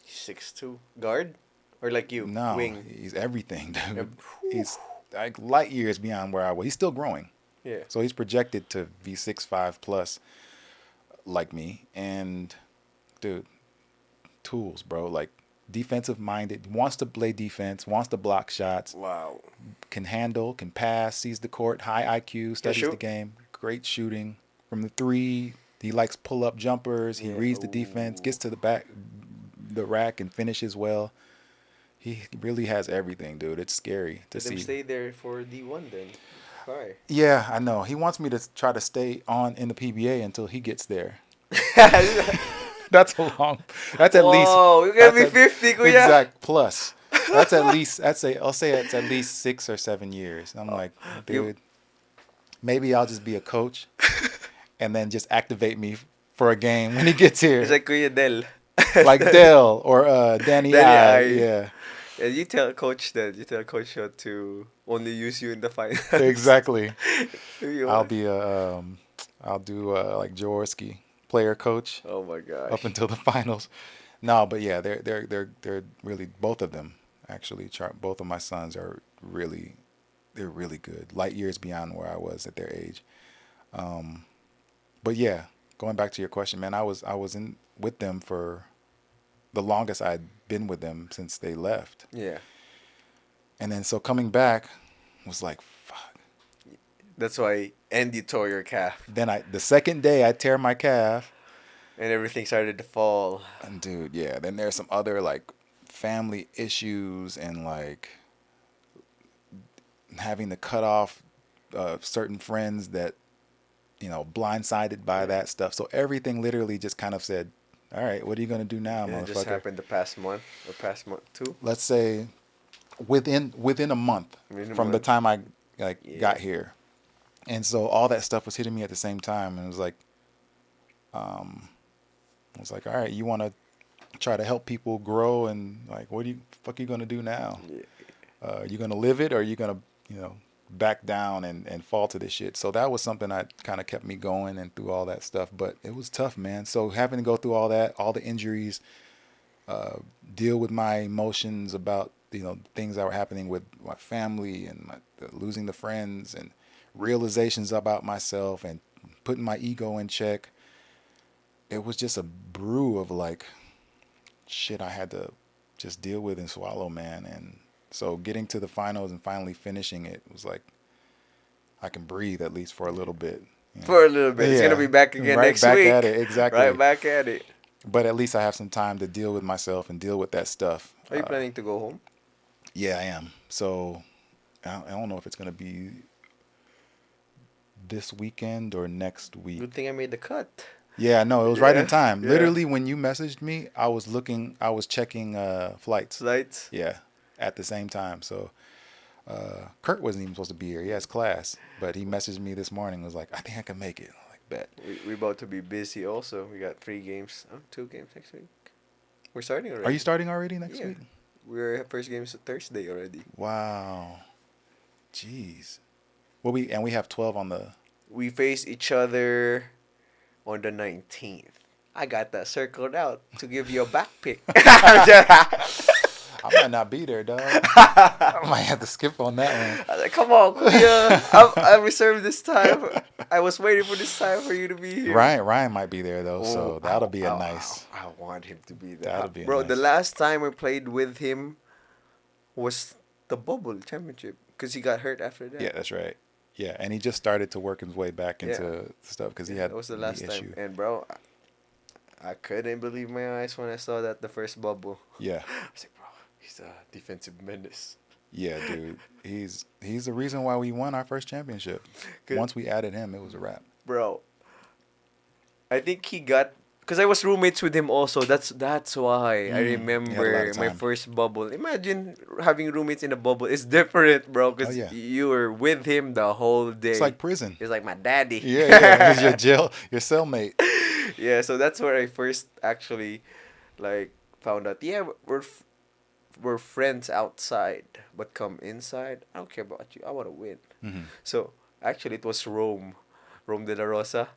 6'2" guard, or like you No, wing. he's everything, dude. Yep. He's like light years beyond where I was. He's still growing. Yeah. So he's projected to be 6'5" plus, like me. And dude, tools, bro. Like defensive minded, wants to play defense, wants to block shots, Wow. can handle, can pass, sees the court, high IQ, studies the shoot. game, great shooting from the three. He likes pull up jumpers. He Yeah. reads the defense, gets to the rack, and finishes well. He really has everything, dude. It's scary to Let them see. stay there for D1 then. Why? Yeah, I know. He wants me to try to stay on in the PBA until he gets there. That's a long. That's at least. Whoa, you gonna be that's 50, kuya. Exact plus. That's at least. I'll say it's at least 6 or 7 years. I'm like, dude, maybe I'll just be a coach, and then just activate me for a game when he gets here, It's like Kuya Del. like Dell or Danny Danny I. I. Yeah, Yeah, you tell coach that. You tell coach to only use you in the final. exactly. You I'll want- be I'll do like Jaworski, player coach. Oh my gosh. Up until the finals. No, but yeah, they're really, both of them actually. Both of my sons are they're really good, light years beyond where I was at their age. But yeah, going back to your question, man, I was in with them for the longest I'd been with them since they left, Yeah. and then so coming back was like, fuck. That's why Andy tore your calf. Then the second day I tear my calf. And everything started to fall. And dude, yeah. Then there's some other like family issues and like having to cut off certain friends that, you know, blindsided by that stuff. So everything literally just kind of said, all right, what are you gonna do now, And it motherfucker? just happened the past month or past month too. Let's say within a month Within a from the month. time I Yeah. got here, and so all that stuff was hitting me at the same time, and it was like, all right, you want to try to help people grow, and like, what fuck you gonna do now? Yeah. You gonna live it, or are you gonna, you know, back down and fall to this shit? So that was something that kind of kept me going and through all that stuff. But it was tough, man. So having to go through all that, all the injuries, deal with my emotions about, you know, things that were happening with my family and losing the friends and realizations about myself and putting my ego in check. It was just a brew of like shit I had to just deal with and swallow, man. And so getting to the finals and finally finishing it was like I can breathe at least for a little bit. For a little bit. It's gonna be back again right next back week. at it, exactly. Right back at it. But at least I have some time to deal with myself and deal with that stuff. Are you planning to go home? Yeah, I am. So I don't know if it's gonna be this weekend or next week. Good thing I made the cut. Yeah, no, it was right in Yeah, time. yeah. Literally, when you messaged me, I was checking flights. Flights. Yeah, at the same time. So Kurt wasn't even supposed to be here. He has class, but he messaged me this morning. Was like, I think I can make it. I'm like, bet. We about to be busy also. We got 3 games. 2 games next week. We're starting already. Are you starting already next Yeah. week? We're first game is Thursday already. Wow. Jeez. Well, we have 12 on the. We face each other on the 19th. I got that circled out to give you a back pick. I might not be there, dog. I might have to skip on that one. I was like, come on, Kuya. I reserved this time. I was waiting for this time for you to be here. Ryan might be there though, so Oh, that'll be a nice. I want him to be there. That'll be Bro, nice. the last time I played with him was the Bubble Championship because he got hurt after that. Yeah, that's right. Yeah, and he just started to work his way back into stuff because he had that was the knee last issue. time. And bro, I couldn't believe my eyes when I saw that the first bubble. Yeah, I was like, bro, he's a defensive menace. yeah, dude. He's the reason why we won our first championship. Good. Once we added him, it was a wrap. Bro, I think he got because I was roommates with him also. That's why I He had a remember lot of my time. first bubble. Imagine having roommates in a bubble. It's different, bro, because Oh, yeah. you were with him the whole day. It's like prison. He's like my daddy. Yeah, he's your cellmate. Yeah, so that's where I first actually like found out. Yeah, we're friends outside, but come inside, I don't care about you. I want to win. Mm-hmm. So actually, it was Rome de la Rosa.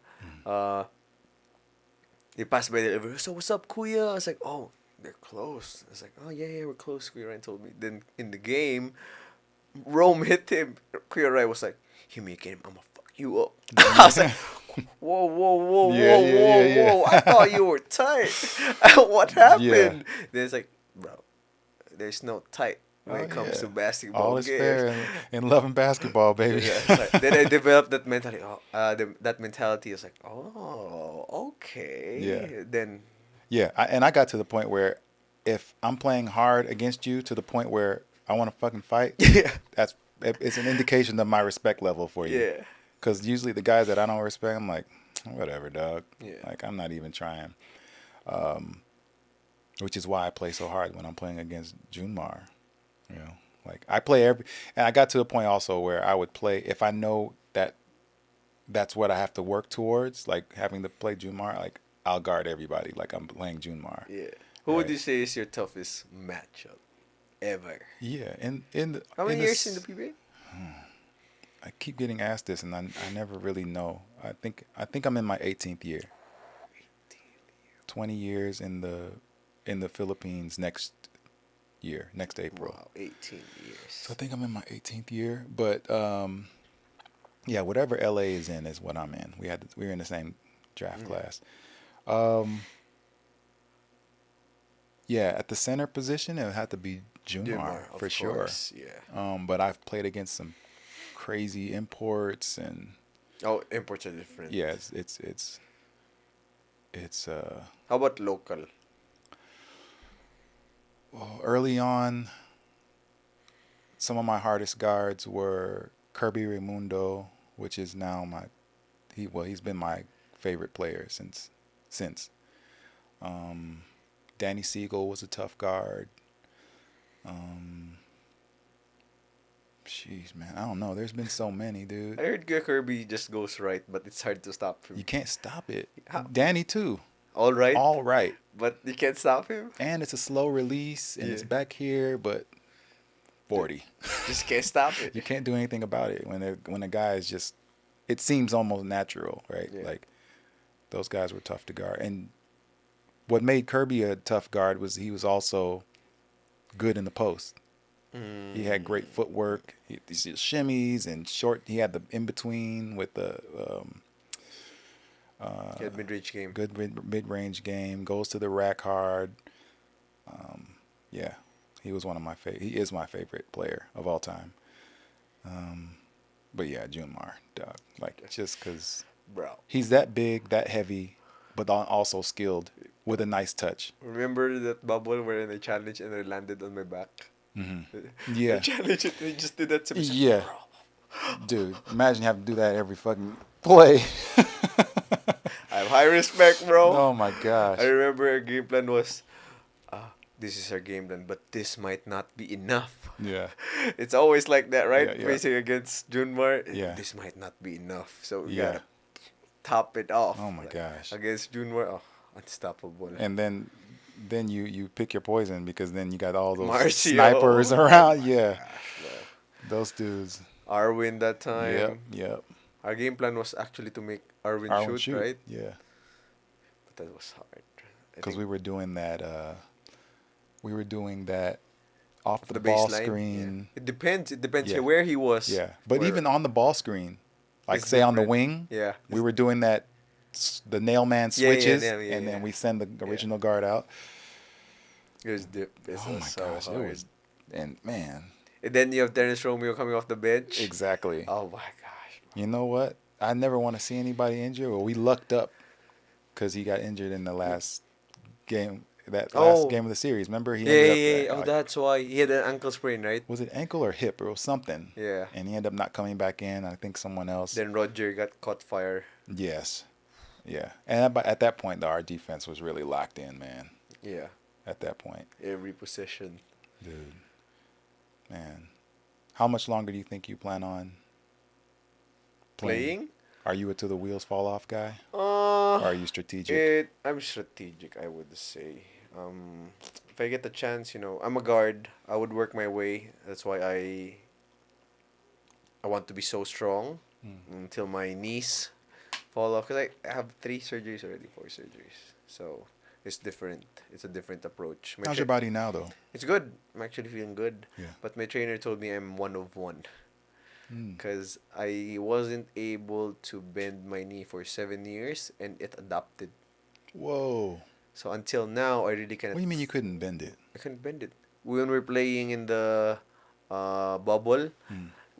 He passed by the elevator. So what's up, Kuya? I was like, oh, they're close. I was like, oh yeah, we're close. Kuya Ryan told me. Then in the game, Rome hit him. Kuya Ryan was like, you make him, I'm gonna fuck you up. I was like, whoa, Yeah, whoa. I thought you were tight. What happened? Yeah. Then it's like, bro, there's no tight when it comes Yeah. to basketball All is games. fair in love and basketball, baby. Yeah, it's like, then I developed that mentality. That mentality is like, oh, okay. Yeah. Then Yeah, and I got to the point where if I'm playing hard against you to the point where I want to fucking fight, yeah, it's an indication of my respect level for you. yeah, Because usually the guys that I don't respect, I'm like, whatever, dog. Yeah. Like, I'm not even trying. Which is why I play so hard when I'm playing against Junmar. You know, like I play and I got to a point also where I would play if I know that that's what I have to work towards, like having to play Junmar. Like I'll guard everybody, like I'm playing Junmar. yeah. Who would Right. you say is your toughest matchup ever? Yeah, How many years in the PBA? I keep getting asked this, and I never really know. I think I'm in my 18th year. 20 years in the Philippines next April. Wow, 18 years. So I think I'm in my 18th year, but yeah, whatever LA is in is what I'm in. We were in the same draft class. Yeah, at the center position, it would have to be Junmar of for sure. course, yeah. But I've played against some crazy imports, and Oh, imports are different. yeah, it's How about local? well, early on. Some of my hardest guards were Kirby Raimundo, which is now he's been my favorite player since. Danny Siegel was a tough guard. Jeez, man, I don't know. There's been so many, dude. I heard Kirby just goes right, but it's hard to stop him. You can't stop it. How? Danny too. All right, All right. but you can't stop him. And it's a slow release, and it's Yeah. back here, but 40. Just can't stop it. You can't do anything about it when a guy is just. It seems almost natural, right? Yeah. Like those guys were tough to guard, and what made Kirby a tough guard was he was also good in the post. He had great footwork. These shimmies and short. He had the in between with the Good mid-range game. good mid-range game. Goes to the rack hard. Yeah, he was one of my He is my favorite player of all time. But yeah, Junmar, dog. Like just because bro. He's that big, that heavy, but also skilled with a nice touch. Remember that bubble where I challenged and I landed on my back? I Yeah. challenged it and he just did that to me. It's like, Yeah. bro. Dude, imagine having to do that every fucking play. I have high respect, bro. Oh my gosh. I remember our game plan was, this is our game plan, but this might not be enough. Yeah. It's always like that, right? Yeah, yeah. Facing against Junmar, Yeah. this might not be enough. So we Yeah. gotta top it off. Oh my gosh. Against Junmar, unstoppable. And then you pick your poison because then you got all those Marcio. snipers around. Yeah. Gosh, bro. Those dudes. Arwin that time. Yep. Yep. Our game plan was actually to make Arwin, Arwen shoot, right? Yeah. But that was hard. Because we were doing that. We were doing that off the, the ball baseline. screen. Yeah. It depends. It depends Yeah. where he was. Yeah. But Where- even on the ball screen, like It's say on the different. wing, Yeah. we were doing that. The nail man Yeah, yeah, switches, yeah, and yeah. then we send the original guard out. It was dip. It Oh was my so gosh, hard. it was, and man, And then you have Dennis Romeo coming off the bench. exactly. Oh my gosh. You know what? I never want to see anybody injured. Well, we lucked up because he got injured in the last game, that last Oh. game of the series. Remember, he Yeah, ended yeah, up yeah. Oh, like, that's why he had an ankle sprain, right? was it ankle or hip or something? Yeah. And he ended up not coming back in. I think someone else. Then Roger got caught fire. Yes, yeah. And at that point, our defense was really locked in, man. Yeah. At that point, Every possession. dude, man. How much longer do you think you plan on Playing? Are you a to the wheels fall off guy? Uh, Or are you strategic? I'm strategic, I would say. If I get the chance, I'm a guard. I would work my way. That's why I want to be so strong until my knees fall off. Because I have 3 surgeries already, 4 surgeries. So it's different. It's a different approach. How's your body now, though? It's good. I'm actually feeling good. Yeah. But my trainer told me I'm 1 of 1. Mm. Because I wasn't able to bend my knee for 7 years and it adapted. Whoa. So until now, I really cannot. What do you mean you couldn't bend it? I couldn't bend it. When we were playing in the bubble,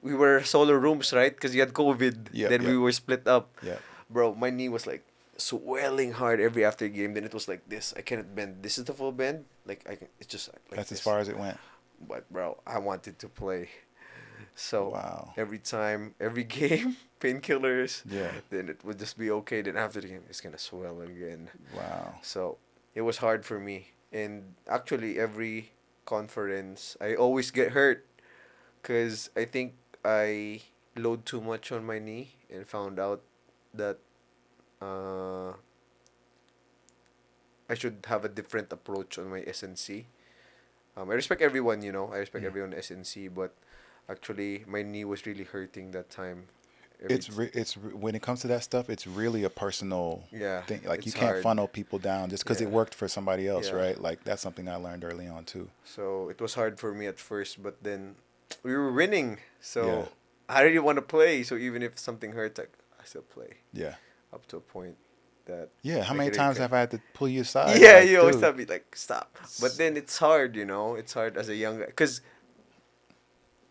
we were solo rooms, right? Because you had COVID. Yep, Then we yep. were split up. Yeah. Bro, my knee was like swelling hard every after game. Then it was like this. I cannot bend. This is the full bend. Like it's just like That's this. as far as it went. But bro, I wanted to play. So Wow. every time, every game, painkillers. Yeah. Then it would just be okay. Then after the game, it's gonna swell again. Wow. So it was hard for me. And actually, every conference, I always get hurt because I think I load too much on my knee and found out that I should have a different approach on my SNC. I respect everyone, I respect everyone in SNC, but actually, my knee was really hurting that time. When it comes to that stuff, it's really a personal Yeah, thing. Like you it's can't hard. funnel people down just because it Yeah. worked for somebody else, Yeah. right? Like that's something I learned early on too. So it was hard for me at first, but then we were winning. So Yeah. I really want to play. So even if something hurts, I still play Yeah. up to a point that. Yeah. How I many can- times can- have I had to pull you aside? Yeah, Like, you always dude. tell me like stop. But then it's hard, It's hard as a young guy because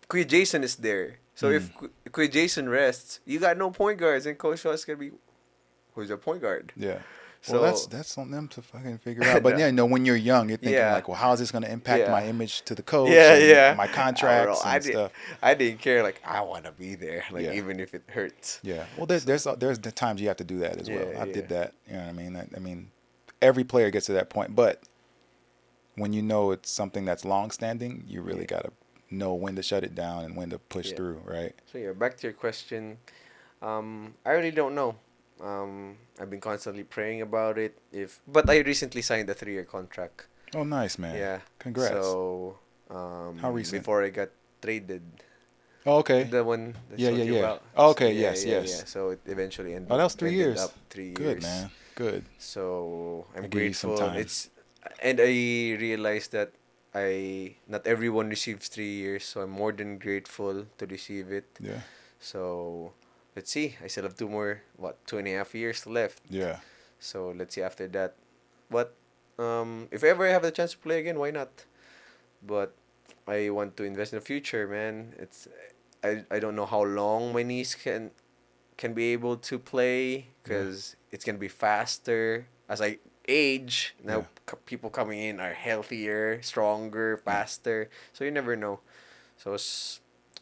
Kuya Jason is there. So if Kuya Jason rests, you got no point guards, and Coach Shaw's gonna be who's your point guard. Yeah. So Well, that's on them to fucking figure out. But yeah, when you're young, you're thinking Yeah. like, well, how is this going to impact Yeah. my image to the coach? Yeah, and yeah. My contracts and stuff. I didn't care. Like I want to be there. Like Yeah. even if it hurts. Yeah. Well, there's the times you have to do that as well. Yeah, I did yeah. that. You know what I mean? I mean, every player gets to that point, but when you know it's something that's long standing, you really Yeah. gotta know when to shut it down and when to push Yeah. through, right? So yeah, back to your question. I really don't know. I've been constantly praying about it. But I recently signed a 3-year contract. Oh, nice, man. Yeah. Congrats. So How recent? before I got traded. Oh, okay. The one that Yeah, showed yeah, you yeah. about. Oh, okay, Yeah, yes, yeah, yes. yeah. So it eventually ended. Oh, that was 3 ended years. Up 3 years. Good, man. Good. So I'm I'll give you some grateful. time. And I realized that not everyone receives 3 years, so I'm more than grateful to receive it. Yeah. So let's see. I still have 2.5 years left. Yeah. So let's see after that. But if ever I have the chance to play again, why not? But I want to invest in the future, man. I don't know how long my knees can can be able to play because it's gonna be faster as I age. Now people coming in are healthier, stronger, faster. So you never know. So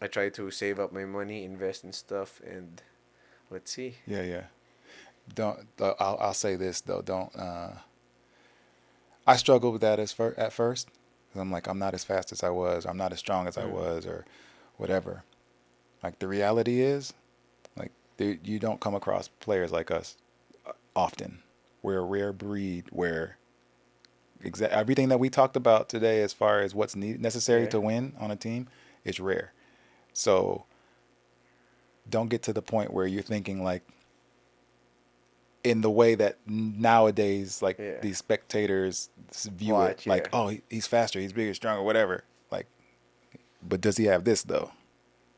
I try to save up my money, invest in stuff, and let's see. Yeah, yeah. Don't. I'll say this though. Don't. I struggled with that at first. 'Cause I'm like, I'm not as fast as I was. I'm not as strong as I was, or whatever. Like the reality is, like you don't come across players like us often. We're a rare breed where everything that we talked about today, as far as what's necessary to win on a team, is rare. So don't get to the point where you're thinking like in the way that nowadays, like these spectators view it, like, oh, he's faster, he's bigger, stronger, whatever. Like, but does he have this though?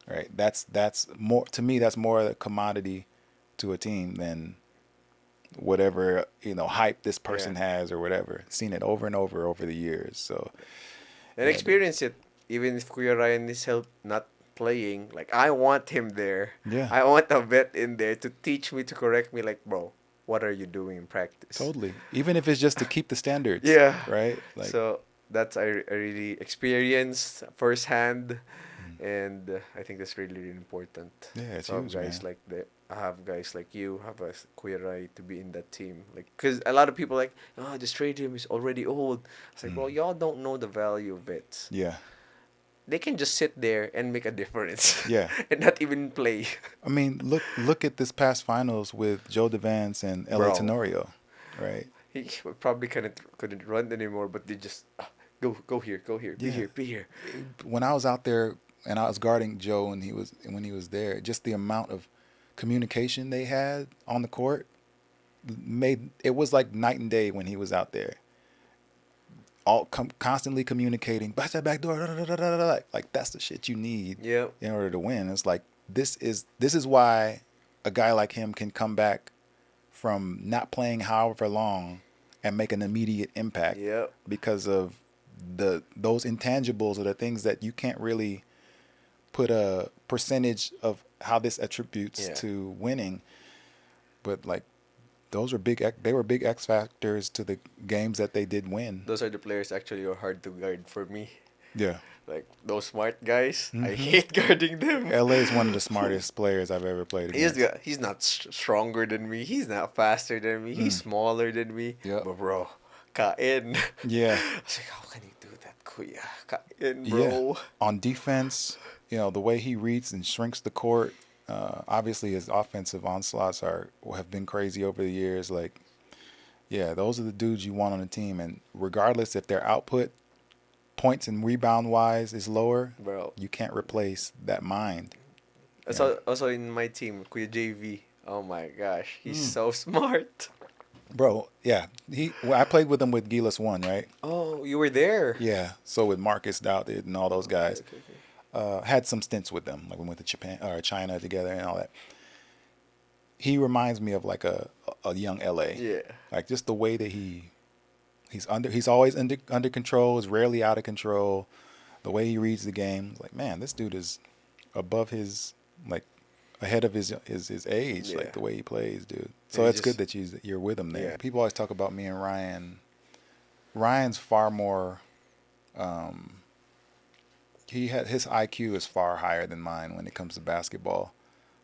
Right? That's more, to me, that's more a commodity to a team than whatever, hype this person has or whatever. Seen it over and over the years. So and experience it. Even if Kuya Ryan is not playing, like I want him there. Yeah. I want a vet in there to teach me, to correct me, like, bro, what are you doing in practice? Totally. Even if it's just to keep the standards. Yeah. Right? Like, so that's I really experienced firsthand, and I think that's really, really important. Yeah, it's so huge, guys man. I have guys like you, have a Kuya Rai to be in that team. Like, because a lot of people like, oh, this stadium is already old. It's like, well, y'all don't know the value of it. Yeah. They can just sit there and make a difference. Yeah. and not even play. I mean, look at this past finals with Joe Devance and L.A. Tenorio, right? He probably couldn't run anymore, but they just go here, be here. When I was out there and I was guarding Joe and when he was there, just the amount of communication they had on the court made it was like night and day when he was out there. Constantly communicating, back that back door, like that's the shit you need in order to win. It's like this is why a guy like him can come back from not playing however long and make an immediate impact because of those intangibles, or the things that you can't really put a percentage of how this attributes to winning. But like, they were big X factors to the games that they did win. Those are the players actually are hard to guard for me. Yeah. Like those smart guys, I hate guarding them. LA is one of the smartest players I've ever played against. He's not stronger than me. He's not faster than me. He's smaller than me. Yeah. But bro, kain. Yeah. I was like, how can he do that, Kuya? Kain, bro. Yeah. On defense, the way he reads and shrinks the court. Obviously, his offensive onslaughts have been crazy over the years. Like, yeah, those are the dudes you want on a team. And regardless if their output, points and rebound wise, is lower, bro, you can't replace that mind. Also in my team, Kuya JV. Oh my gosh, he's so smart. Bro, yeah, I played with him with Gilas 1, right? Oh, you were there. Yeah, so with Marcus Dowded and all those guys. Okay. Had some stints with them, like we went to Japan or China together and all that. He reminds me of like a young LA. Yeah. Like just the way that he's always under control, is rarely out of control. The way he reads the game, like, man, this dude is above his, like, ahead of his age, like the way he plays, dude. So it's good that you're with him there. Yeah. People always talk about me and Ryan. Ryan's far more his IQ is far higher than mine when it comes to basketball.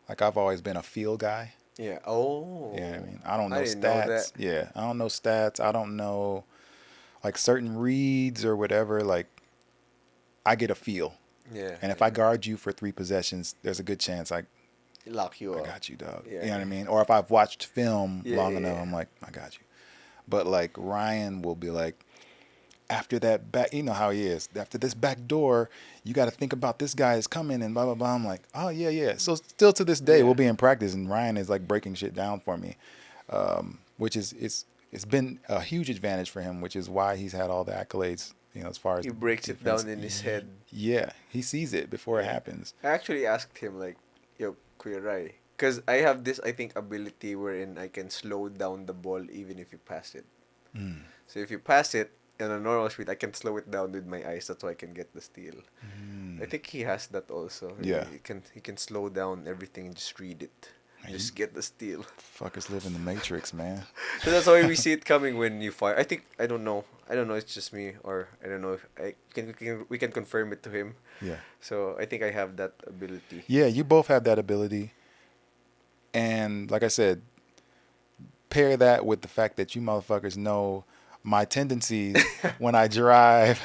Like, I've always been a feel guy. Yeah. Oh. You know what I mean? I don't know stats. Yeah. I don't know stats. I don't know, like, certain reads or whatever. Like, I get a feel. Yeah. And if I guard you for 3 possessions, there's a good chance I lock you up. I got you, dog. Yeah. You know what I mean? Or if I've watched film long enough, I'm like, I got you. But, like, Ryan will be like, after that back, you know how he is. After this back door, you got to think about this guy is coming and blah, blah, blah. I'm like, oh, yeah. So still to this day, we'll be in practice, and Ryan is, like, breaking shit down for me, which is it's been a huge advantage for him, which is why he's had all the accolades, as far as he breaks defense. It down in his head. Yeah, he sees it before it happens. I actually asked him, like, yo, Kuya Rai, because I have this, I think, ability wherein I can slow down the ball even if you pass it. So if you pass it in a normal speed, I can slow it down with my eyes. That's why I can get the steal. I think he has that also. Yeah. He can slow down everything and just read it. Just get the steal. Fuckers live in the Matrix, man. So that's why we see it coming when you fire. I don't know. I don't know. It's just me, or I don't know if we can confirm it to him. Yeah. So I think I have that ability. Yeah, you both have that ability. And like I said, pair that with the fact that you motherfuckers know my tendencies when I drive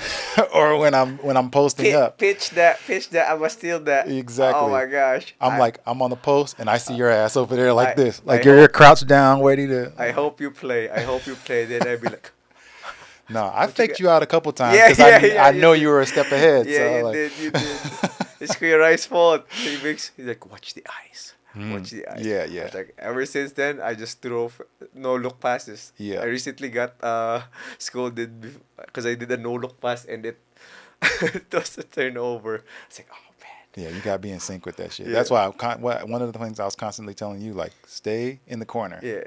or when I'm posting up. Pitch that. I must steal that. Exactly. Oh my gosh. I'm on the post and I see your ass over there like this. Like I you're crouched down ready to. I hope you play. Then I'd be like, No, I faked you out a couple times Yeah, because I know you were a step ahead. yeah, so you did. It's Kuya Rai's fault. He's like, watch the eyes. Watch the eyes. Yeah, I yeah. was like, ever since then, I just throw no look passes. Yeah. I recently got scolded because I did a no look pass and it was a turnover. It's like, oh man. Yeah, you gotta be in sync with that shit. Yeah. That's why one of the things I was constantly telling you, like, stay in the corner. Yeah.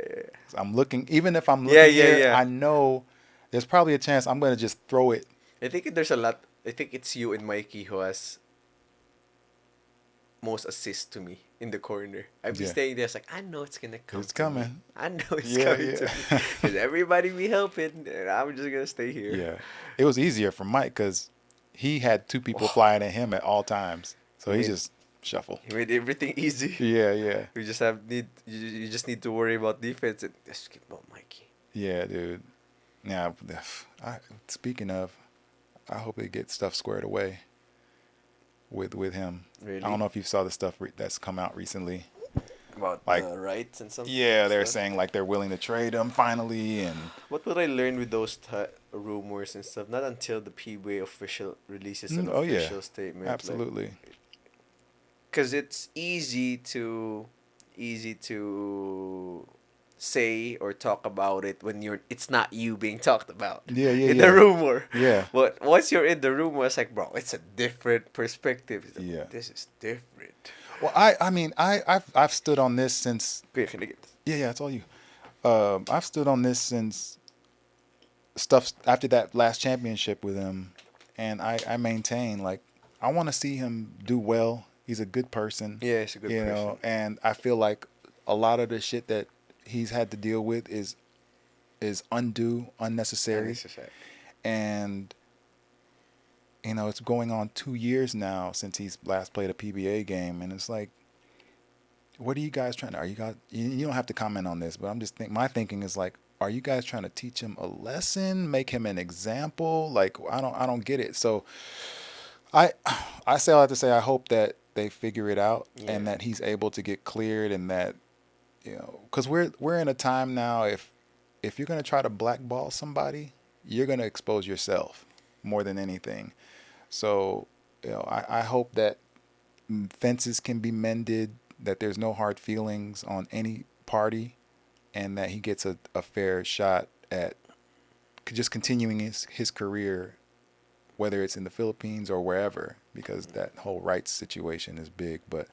I'm looking, even if I'm looking here, yeah. I know there's probably a chance I'm gonna just throw it. I think there's a lot. I think it's you and Mikey who has most assist to me in the corner. I'd be Yeah. staying there. It's like, I know it's gonna come. It's to me. coming. I know it's Yeah, coming yeah. to me. Because everybody be helping, and I'm just gonna stay here. Yeah, it was easier for Mike because he had two people flying at him at all times, so he Yeah. just shuffle. He made everything easy. Yeah. We just you just need to worry about defense and just keep on Mikey. Yeah, dude. Yeah. Speaking of, I hope they get stuff squared away with him. Really? I don't know if you saw the stuff that's come out recently. About Like- rights and something. Yeah, they're saying like they're willing to trade him finally, and What would I learn with those rumors and stuff? Not until the PBA official releases an Oh, yeah. official statement. absolutely. Because it's easy to say or talk about it when it's not you being talked about. Yeah, in the rumor. Yeah. But once you're in the rumor, it's like, bro, it's a different perspective. It's like, Yeah. This is different. Well, I mean, I've stood on this since. Okay, can I get this? Yeah, it's all you. I've stood on this since stuff after that last championship with him, and I maintain like I want to see him do well. He's a good person. Yeah, he's a good you person. know, and I feel like a lot of the shit that he's had to deal with is undue, unnecessary. And you know, it's going on 2 years now since he's last played a PBA game, and it's like, what are you guys trying to? Are you guys? You don't have to comment on this, but I'm just my thinking is like, are you guys trying to teach him a lesson, make him an example? Like, I don't get it. So, I say all that to say, I hope that they figure it out and that he's able to get cleared, and that, you know, because we're in a time now, if you're gonna try to blackball somebody, you're gonna expose yourself more than anything. So, you know, I hope that fences can be mended, that there's no hard feelings on any party, and that he gets a fair shot at just continuing his career, whether it's in the Philippines or wherever, because that whole rights situation is big. But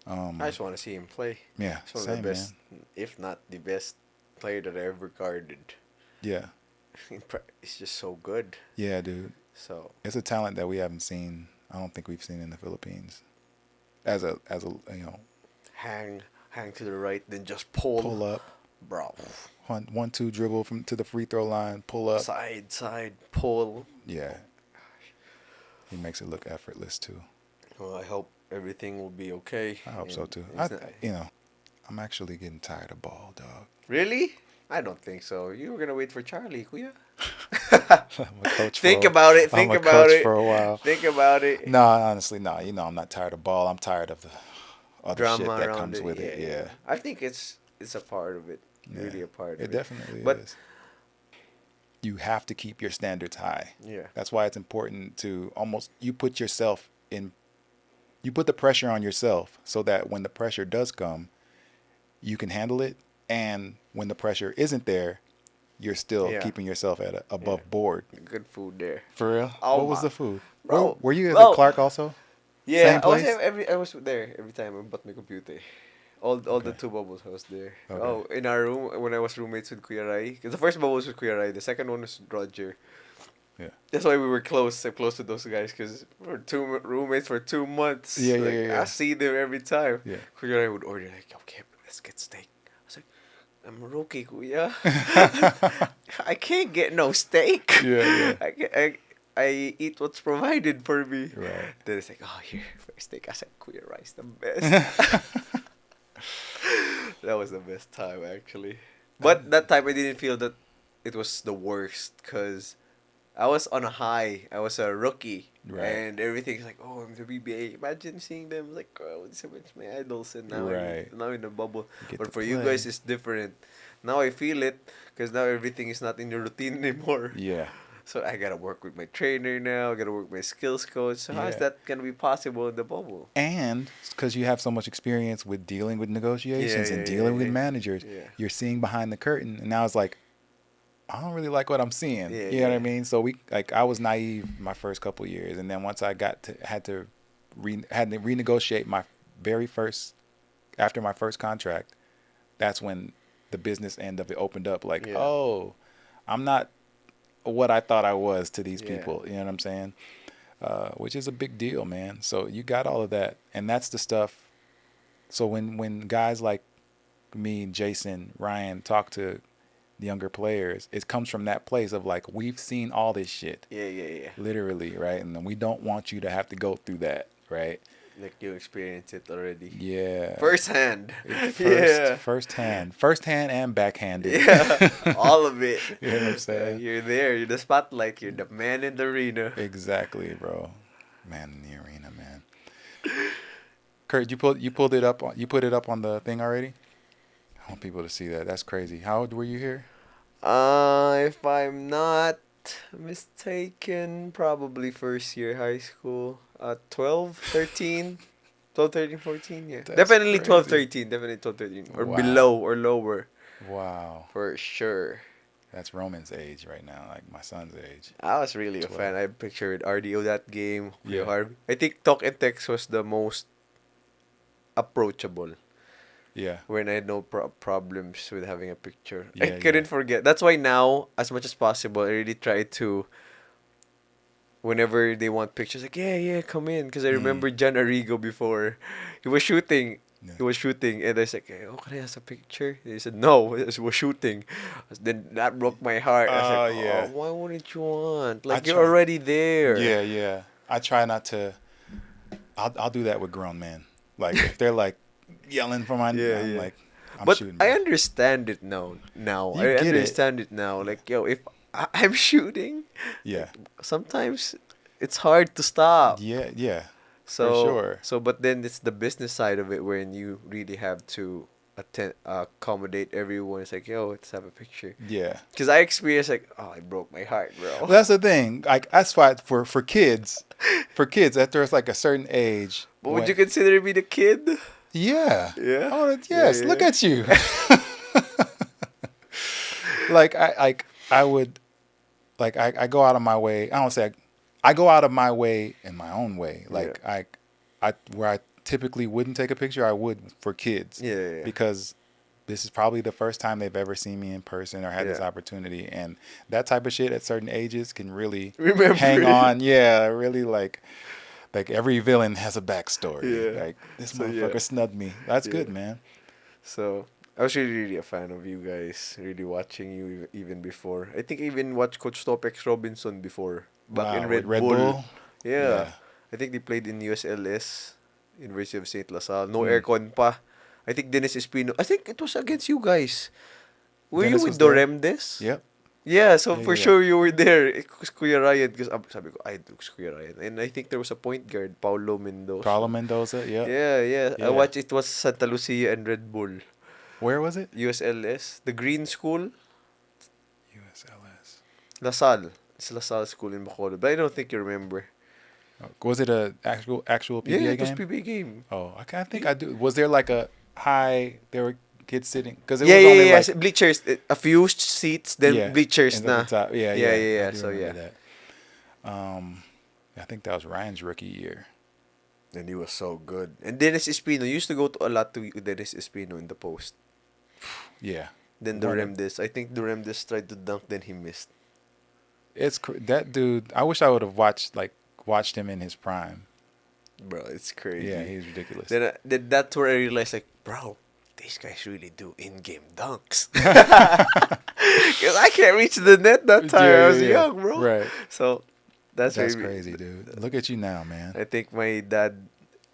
I just want to see him play. yeah, He's one same, of the best, man. if not the best player that I ever guarded. Yeah, He's just so good. yeah, dude. So It's a talent that we haven't seen. I don't think we've seen in the Philippines. As a you know, hang to the right, then just pull up, bro. 1-2 dribble to the free throw line, pull up. Side, pull. Yeah, he makes it look effortless too. Well, I hope everything will be okay. I hope so too. You know, I'm actually getting tired of ball, dog. Really? I don't think so. You were gonna wait for Charlie, Kuya. I'm a coach Think about it. I'm Think a about coach it. for a while. Think about it. No, honestly, no. You know, I'm not tired of ball. I'm tired of the other Drama shit that around comes with it. Yeah, I think it's a part of it. Yeah. Really a part of it. It definitely But- is. You have to keep your standards high. Yeah. That's why it's important to you put the pressure on yourself so that when the pressure does come, you can handle it. And when the pressure isn't there, you're still Yeah. keeping yourself at above board. Good food there. For real? Oh What was my- the food? Bro, Were you bro. at Clark also? Yeah, Same place? I was there every time I bought my computer. All the Okay. 2 bubbles I was there. Okay. Oh, in our room when I was roommates with Kuya Rai. 'Cause the first bubble was with Kuya Rai. The second one was Roger. Yeah. That's why we were close. I'm close to those guys because we're two roommates for 2 months. Yeah, yeah, Like, yeah, yeah. I see them every time. Yeah. Kuya I would order like, okay, let's get steak. I was like, I'm a rookie, Kuya. I can't get no steak. Yeah, yeah. I eat what's provided for me. Right. Then it's like, oh, here, for steak. I said, Kuya Rice, the best. That was the best time, actually. But that time I didn't feel that it was the worst because I was on a high. I was a rookie. Right. And everything's like, oh, I'm the BBA. Imagine seeing them like, oh, it's my idols. And now, Right. now in the bubble. Get But to for you play. guys, it's different. Now I feel it because now everything is not in your routine anymore. Yeah. So I gotta work with my trainer now. I gotta work with my skills coach. So how is Yeah. that gonna be possible in the bubble? And because you have so much experience with dealing with negotiations Yeah, and yeah, dealing yeah, with yeah. managers, Yeah. you're seeing behind the curtain. And now it's like, I don't really like what I'm seeing. Yeah, You know what I yeah. mean? So I was naive my first couple of years, and then once I had to renegotiate my very first after my first contract, that's when the business end of it opened up. Like, Yeah. oh, I'm not what I thought I was to these Yeah. people. You know what I'm saying? Which is a big deal, man. So you got all of that, and that's the stuff. So when guys like me, Jason, Ryan talk to the younger players, it comes from that place of like, we've seen all this shit, Yeah, yeah, yeah. literally, right? And we don't want you to have to go through that, right? Like you experienced it already. Yeah. Firsthand. First hand and backhanded. Yeah. All of it. You know what I'm saying? You're there. You're the spotlight. You're the man in the arena. Exactly, bro. Man in the arena, man. Kurt, you pulled it up. You put it up on the thing already. I want people to see that. That's crazy. How old were you here? If I'm not mistaken, probably first year high school. 12, 13. 12, 13, 14, yeah. That's Definitely 12, crazy. 13. Definitely 12, 13. Or Wow. below or lower. Wow, For sure. that's Roman's age right now, like my son's age. I was really a 12. fan. I pictured RDO that game. Yeah. Harvey. I think Talk and Text was the most approachable Yeah, when I had no problems with having a picture. I Yeah, couldn't yeah. forget. That's why now, as much as possible, I really try to, whenever they want pictures, like, yeah, come in. Because I remember John Arrigo before. He was shooting. Yeah. He was shooting. And I was like, oh, can I have a picture? And he said, no, he was shooting. Then that broke my heart. I was like, Oh, yeah. why wouldn't you want? Like, I you're try- already there. yeah, yeah. I try not to. I'll do that with grown men. Like if they're like yelling for my, Yeah, I'm yeah. like, I'm But shooting. I bro. understand it now. You I get it. understand it now. Like, yo, if I'm shooting, Yeah, sometimes it's hard to stop. yeah, yeah. So, for sure. So, but then it's the business side of it wherein you really have to accommodate everyone. It's like, yo, let's have a picture. Yeah. Because I experienced like, oh, I broke my heart, bro. Well, that's the thing. Like that's why for kids, after it's like a certain age. But would when- you consider me the kid? Yeah. Yeah? Oh, yes. Yeah, Look yeah. at you. I would, like I go out of my way. I don't say I go out of my way in my own way. Like I where I typically wouldn't take a picture, I would for kids. Yeah, yeah, yeah. Because this is probably the first time they've ever seen me in person or had this Yeah. opportunity, and that type of shit at certain ages can really Remember hang it. on. Yeah, really like every villain has a backstory. Yeah. Like this So, motherfucker yeah. snubbed me. That's Yeah. good, man. So I was really a fan of you guys. Really watching you even before. I think I even watched Coach Topex Robinson before back in Wow, Red, with Red Bull. Bull? Yeah. Yeah. I think they played in USLS, University of St. LaSalle. No Hmm. aircon pa. I think Dennis Espino. I think it was against you guys. Were Dennis you was with there? Doremdes? Yep. Yeah, so Yeah, for yeah. sure you were there. It was Kuya Ryan. Because sabi ko, ay, it was Kuya Ryan. And I think there was a point guard, Paulo Mendoza. Paulo Mendoza. Yep. Yeah. I Yeah. watched it was Santa Lucia and Red Bull. Where was it? USLS. The Green School. USLS. LaSalle. It's LaSalle School in Bacolod. But I don't think you remember. Was it a actual PBA Yeah, it game? was PBA game. Oh, okay. I think I do. Was there like a high? There were kids sitting because it Yeah, was yeah, only yeah. like Bleachers. A few seats, then yeah, bleachers and na. at the top. Yeah, Yeah, yeah. yeah, I do so, remember yeah. that. I think that was Ryan's rookie year. And he was so good. And Dennis Espino. You used to go to a lot to Dennis Espino in the post. Yeah. Then One of- Duremdes. I think Duremdes tried to dunk, then he missed. That dude. I wish I would have watched him in his prime. Bro, it's crazy. Yeah, he's ridiculous. Then that's where I realized, like, bro, these guys really do in-game dunks. Because I can't reach the net that time. I was young, bro. Right. So that's Crazy, dude. Look at you now, man. I think my dad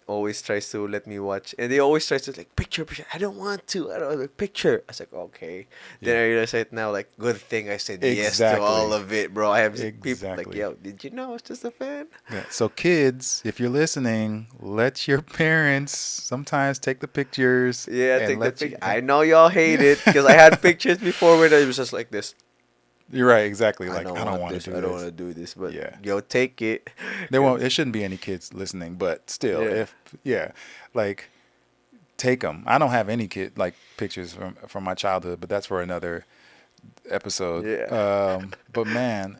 always tries to let me watch, and they always tries to like picture. I don't want to. I don't like picture. I was like, okay. Then I realize it now. Like, good thing I said yes to all of it, bro. I have people like, yo, did you know I was just a fan? Yeah. So kids, if you're listening, let your parents sometimes take the pictures. Yeah, and take the let picture. you- I know y'all hate it because I had pictures before where it was just like this. You're right, exactly. Like I don't want this. to do I don't this. want to do this, but Yeah. yo, take it. There won't. There shouldn't be any kids listening, but still, like take them. I don't have any pictures from my childhood, but that's for another episode. Yeah. But man,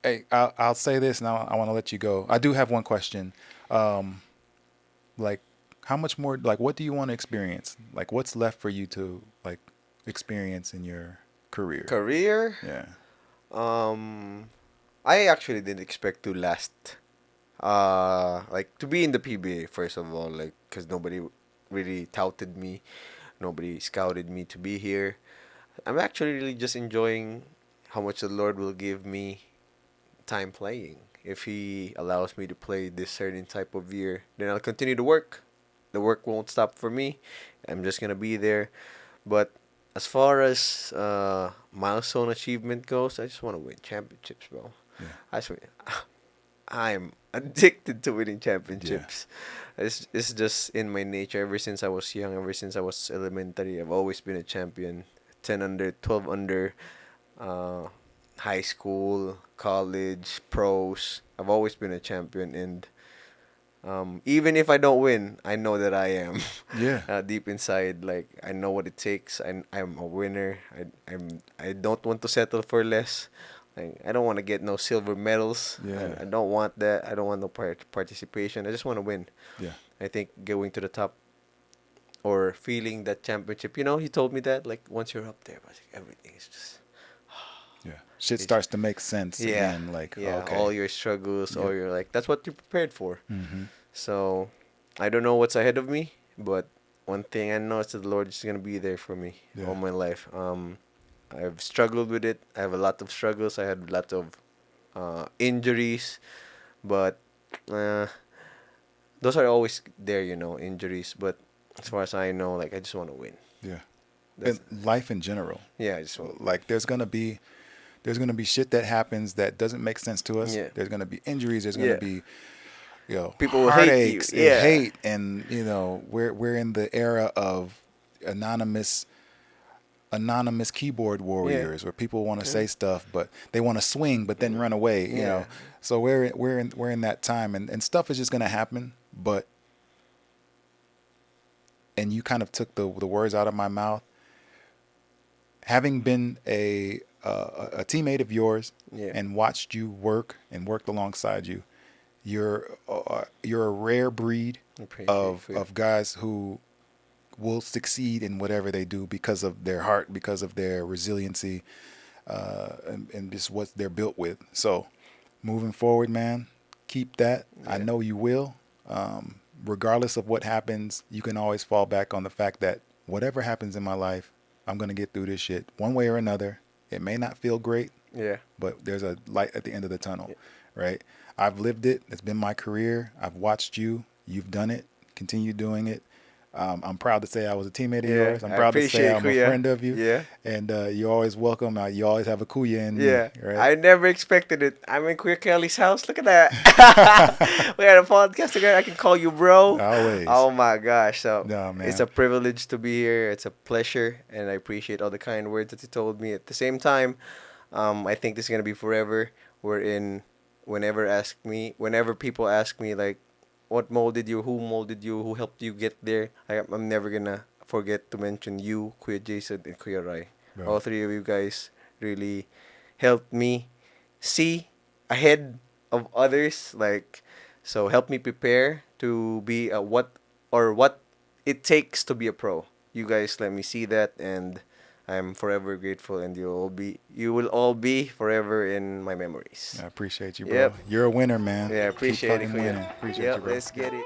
hey, I'll say this, and I want to let you go. I do have one question. Like, how much more? Like, what do you want to experience? Like, what's left for you to experience in your career? Career? Yeah. I actually didn't expect to last. Like to be in the PBA first of all, like because nobody really touted me, nobody scouted me to be here. I'm actually really just enjoying how much the Lord will give me time playing. If He allows me to play this certain type of year, then I'll continue to work. The work won't stop for me. I'm just gonna be there. But as far as milestone achievement goes, I just want to win championships, bro. Yeah. I swear, I'm addicted to winning championships. It's just in my nature. Ever since I was young, ever since I was elementary, I've always been a champion. 10 under, 12 under, high school, college, pros. I've always been a champion, and even if I don't win, I know that I am. Yeah. Deep inside, like I know what it takes. I'm a winner. I don't want to settle for less. I don't want to get no silver medals. Yeah. I don't want that. I don't want no participation. I just want to win. Yeah. I think going to the top or feeling that championship. You know, he told me that like once you're up there, I think everything is just Yeah. Shit starts to make sense yeah, again. Like, yeah. okay. All your struggles, all your like that's what you're prepared for. Mm-hmm. So I don't know what's ahead of me, but one thing I know is that the Lord is gonna be there for me all my life. I've struggled with it. I have a lot of struggles. I had a lot of injuries, but those are always there, you know, injuries. But as far as I know, like I just want to win. Yeah. That's- And life in general. Yeah, I just want. Like there's gonna be shit that happens that doesn't make sense to us. Yeah. There's gonna be injuries. There's gonna be People will hate you. heartaches Yeah. and hate, and we're in the era of anonymous keyboard warriors where people want to say stuff, but they want to swing, but then run away. You know, so we're in that time, and stuff is just gonna happen. But and you kind of took the words out of my mouth. Having been a teammate of yours and watched you work and worked alongside you, you're a rare breed of guys who will succeed in whatever they do because of their heart, because of their resiliency, and just what they're built with. So moving forward, man, keep that. I know you will. Regardless of what happens, you can always fall back on the fact that whatever happens in my life, I'm going to get through this shit one way or another. It may not feel great, but there's a light at the end of the tunnel, right? I've lived it. It's been my career. I've watched you. You've done it. Continue doing it. I'm proud to say I was a teammate of yours. I'm proud to say I'm a friend of you. Yeah. And you're always welcome. You always have a kuya in Yeah. me, right? I never expected it. I'm in Queer Kelly's house. Look at that. We had a podcast together. I can call you bro. Always. Oh my gosh. So No, man. it's a privilege to be here. It's a pleasure. And I appreciate all the kind words that you told me. At the same time, I think this is going to be forever. Whenever people ask me like, what molded you? Who molded you? Who helped you get there? I'm never gonna forget to mention you, Kuya Jason, and Kuya Rai. Right. All three of you guys really helped me see ahead of others. So help me prepare to be what it takes to be a pro. You guys let me see that, and I'm forever grateful, and you will all be forever in my memories. I appreciate you, bro. Yep. You're a winner, man. Yeah, Keep appreciate it, fucking Kuya. winning. Appreciate Yep, you, bro. let's get it.